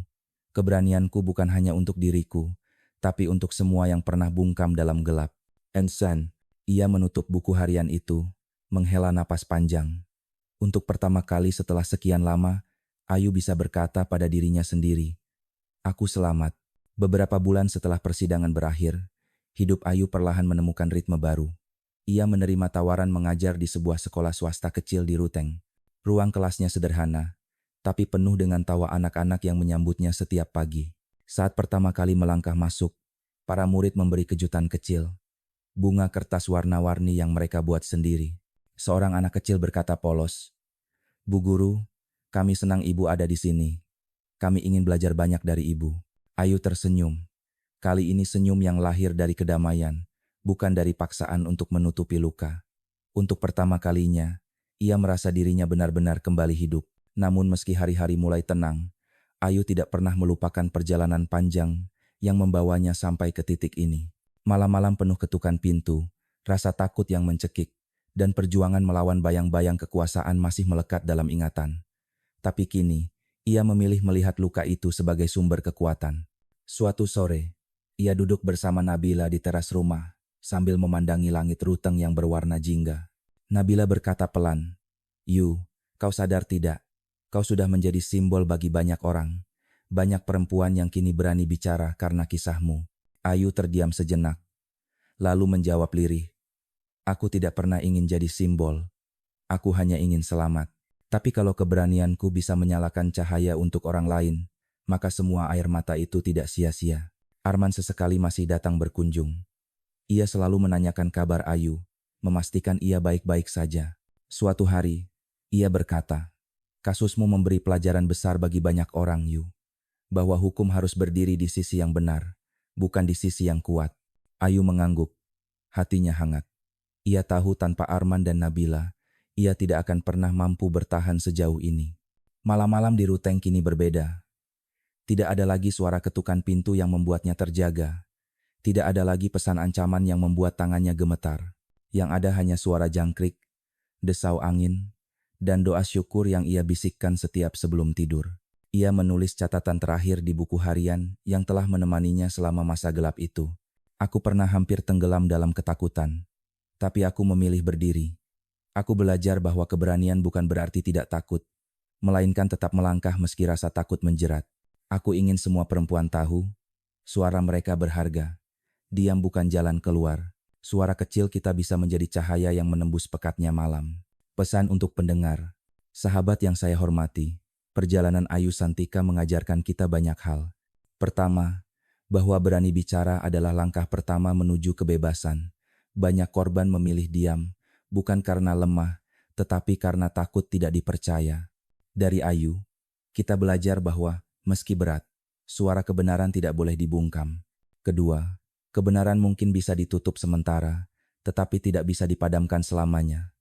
[SPEAKER 1] keberanianku bukan hanya untuk diriku, tapi untuk semua yang pernah bungkam dalam gelap." Ensan, ia menutup buku harian itu, menghela napas panjang. Untuk pertama kali setelah sekian lama, Ayu bisa berkata pada dirinya sendiri, "Aku selamat." Beberapa bulan setelah persidangan berakhir, hidup Ayu perlahan menemukan ritme baru. Ia menerima tawaran mengajar di sebuah sekolah swasta kecil di Ruteng. Ruang kelasnya sederhana, tapi penuh dengan tawa anak-anak yang menyambutnya setiap pagi. Saat pertama kali melangkah masuk, para murid memberi kejutan kecil. Bunga kertas warna-warni yang mereka buat sendiri. Seorang anak kecil berkata polos, "Bu Guru, kami senang Ibu ada di sini. Kami ingin belajar banyak dari Ibu." Ayu tersenyum. Kali ini senyum yang lahir dari kedamaian, bukan dari paksaan untuk menutupi luka. Untuk pertama kalinya, ia merasa dirinya benar-benar kembali hidup. Namun meski hari-hari mulai tenang, Ayu tidak pernah melupakan perjalanan panjang yang membawanya sampai ke titik ini. Malam-malam penuh ketukan pintu, rasa takut yang mencekik, dan perjuangan melawan bayang-bayang kekuasaan masih melekat dalam ingatan. Tapi kini, ia memilih melihat luka itu sebagai sumber kekuatan. Suatu sore, ia duduk bersama Nabila di teras rumah, sambil memandangi langit ruteng yang berwarna jingga. Nabila berkata pelan, "Yu, kau sadar tidak? Kau sudah menjadi simbol bagi banyak orang. Banyak perempuan yang kini berani bicara karena kisahmu." Ayu terdiam sejenak, lalu menjawab lirih, "Aku tidak pernah ingin jadi simbol. Aku hanya ingin selamat. Tapi kalau keberanianku bisa menyalakan cahaya untuk orang lain, maka semua air mata itu tidak sia-sia." Arman sesekali masih datang berkunjung. Ia selalu menanyakan kabar Ayu, memastikan ia baik-baik saja. Suatu hari, ia berkata, "Kasusmu memberi pelajaran besar bagi banyak orang, Yu. Bahwa hukum harus berdiri di sisi yang benar, bukan di sisi yang kuat." Ayu mengangguk, hatinya hangat. Ia tahu tanpa Arman dan Nabila, ia tidak akan pernah mampu bertahan sejauh ini. Malam-malam di Ruteng kini berbeda. Tidak ada lagi suara ketukan pintu yang membuatnya terjaga. Tidak ada lagi pesan ancaman yang membuat tangannya gemetar. Yang ada hanya suara jangkrik, desau angin, dan doa syukur yang ia bisikkan setiap sebelum tidur. Ia menulis catatan terakhir di buku harian yang telah menemaninya selama masa gelap itu. Aku pernah hampir tenggelam dalam ketakutan, tapi aku memilih berdiri. Aku belajar bahwa keberanian bukan berarti tidak takut, melainkan tetap melangkah meski rasa takut menjerat. Aku ingin semua perempuan tahu, suara mereka berharga. Diam bukan jalan keluar. Suara kecil kita bisa menjadi cahaya yang menembus pekatnya malam. Pesan untuk pendengar. Sahabat yang saya hormati, perjalanan Ayu Santika mengajarkan kita banyak hal. Pertama, bahwa berani bicara adalah langkah pertama menuju kebebasan. Banyak korban memilih diam, bukan karena lemah, tetapi karena takut tidak dipercaya. Dari Ayu, kita belajar bahwa, meski berat, suara kebenaran tidak boleh dibungkam. Kedua, kebenaran mungkin bisa ditutup sementara, tetapi tidak bisa dipadamkan selamanya.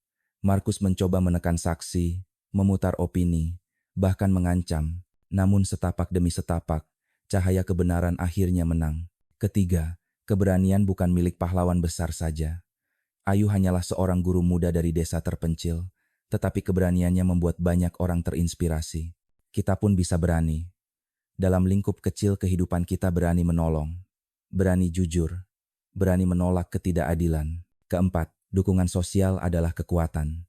[SPEAKER 1] Markus mencoba menekan saksi, memutar opini, bahkan mengancam. Namun setapak demi setapak, cahaya kebenaran akhirnya menang. Ketiga, keberanian bukan milik pahlawan besar saja. Ayu hanyalah seorang guru muda dari desa terpencil, tetapi keberaniannya membuat banyak orang terinspirasi. Kita pun bisa berani. Dalam lingkup kecil kehidupan kita berani menolong. Berani jujur, berani menolak ketidakadilan. Keempat, dukungan sosial adalah kekuatan.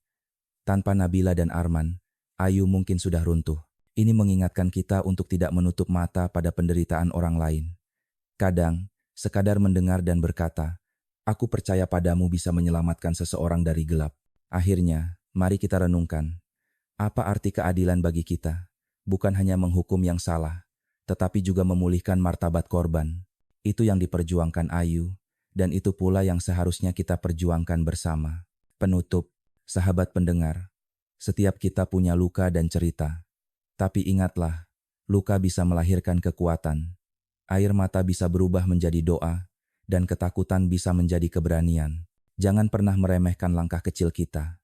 [SPEAKER 1] Tanpa Nabila dan Arman, Ayu mungkin sudah runtuh. Ini mengingatkan kita untuk tidak menutup mata pada penderitaan orang lain. Kadang, sekadar mendengar dan berkata, "Aku percaya padamu bisa menyelamatkan seseorang dari gelap." Akhirnya, mari kita renungkan. Apa arti keadilan bagi kita? Bukan hanya menghukum yang salah, tetapi juga memulihkan martabat korban. Itu yang diperjuangkan Ayu, dan itu pula yang seharusnya kita perjuangkan bersama. Penutup, sahabat pendengar, setiap kita punya luka dan cerita. Tapi ingatlah, luka bisa melahirkan kekuatan. Air mata bisa berubah menjadi doa, dan ketakutan bisa menjadi keberanian. Jangan pernah meremehkan langkah kecil kita.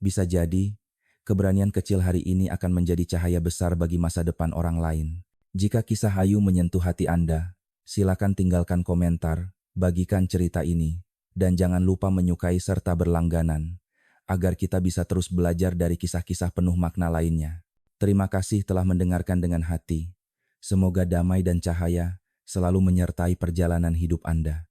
[SPEAKER 1] Bisa jadi, keberanian kecil hari ini akan menjadi cahaya besar bagi masa depan orang lain. Jika kisah Ayu menyentuh hati Anda, silakan tinggalkan komentar, bagikan cerita ini, dan jangan lupa menyukai serta berlangganan, agar kita bisa terus belajar dari kisah-kisah penuh makna lainnya. Terima kasih telah mendengarkan dengan hati. Semoga damai dan cahaya selalu menyertai perjalanan hidup Anda.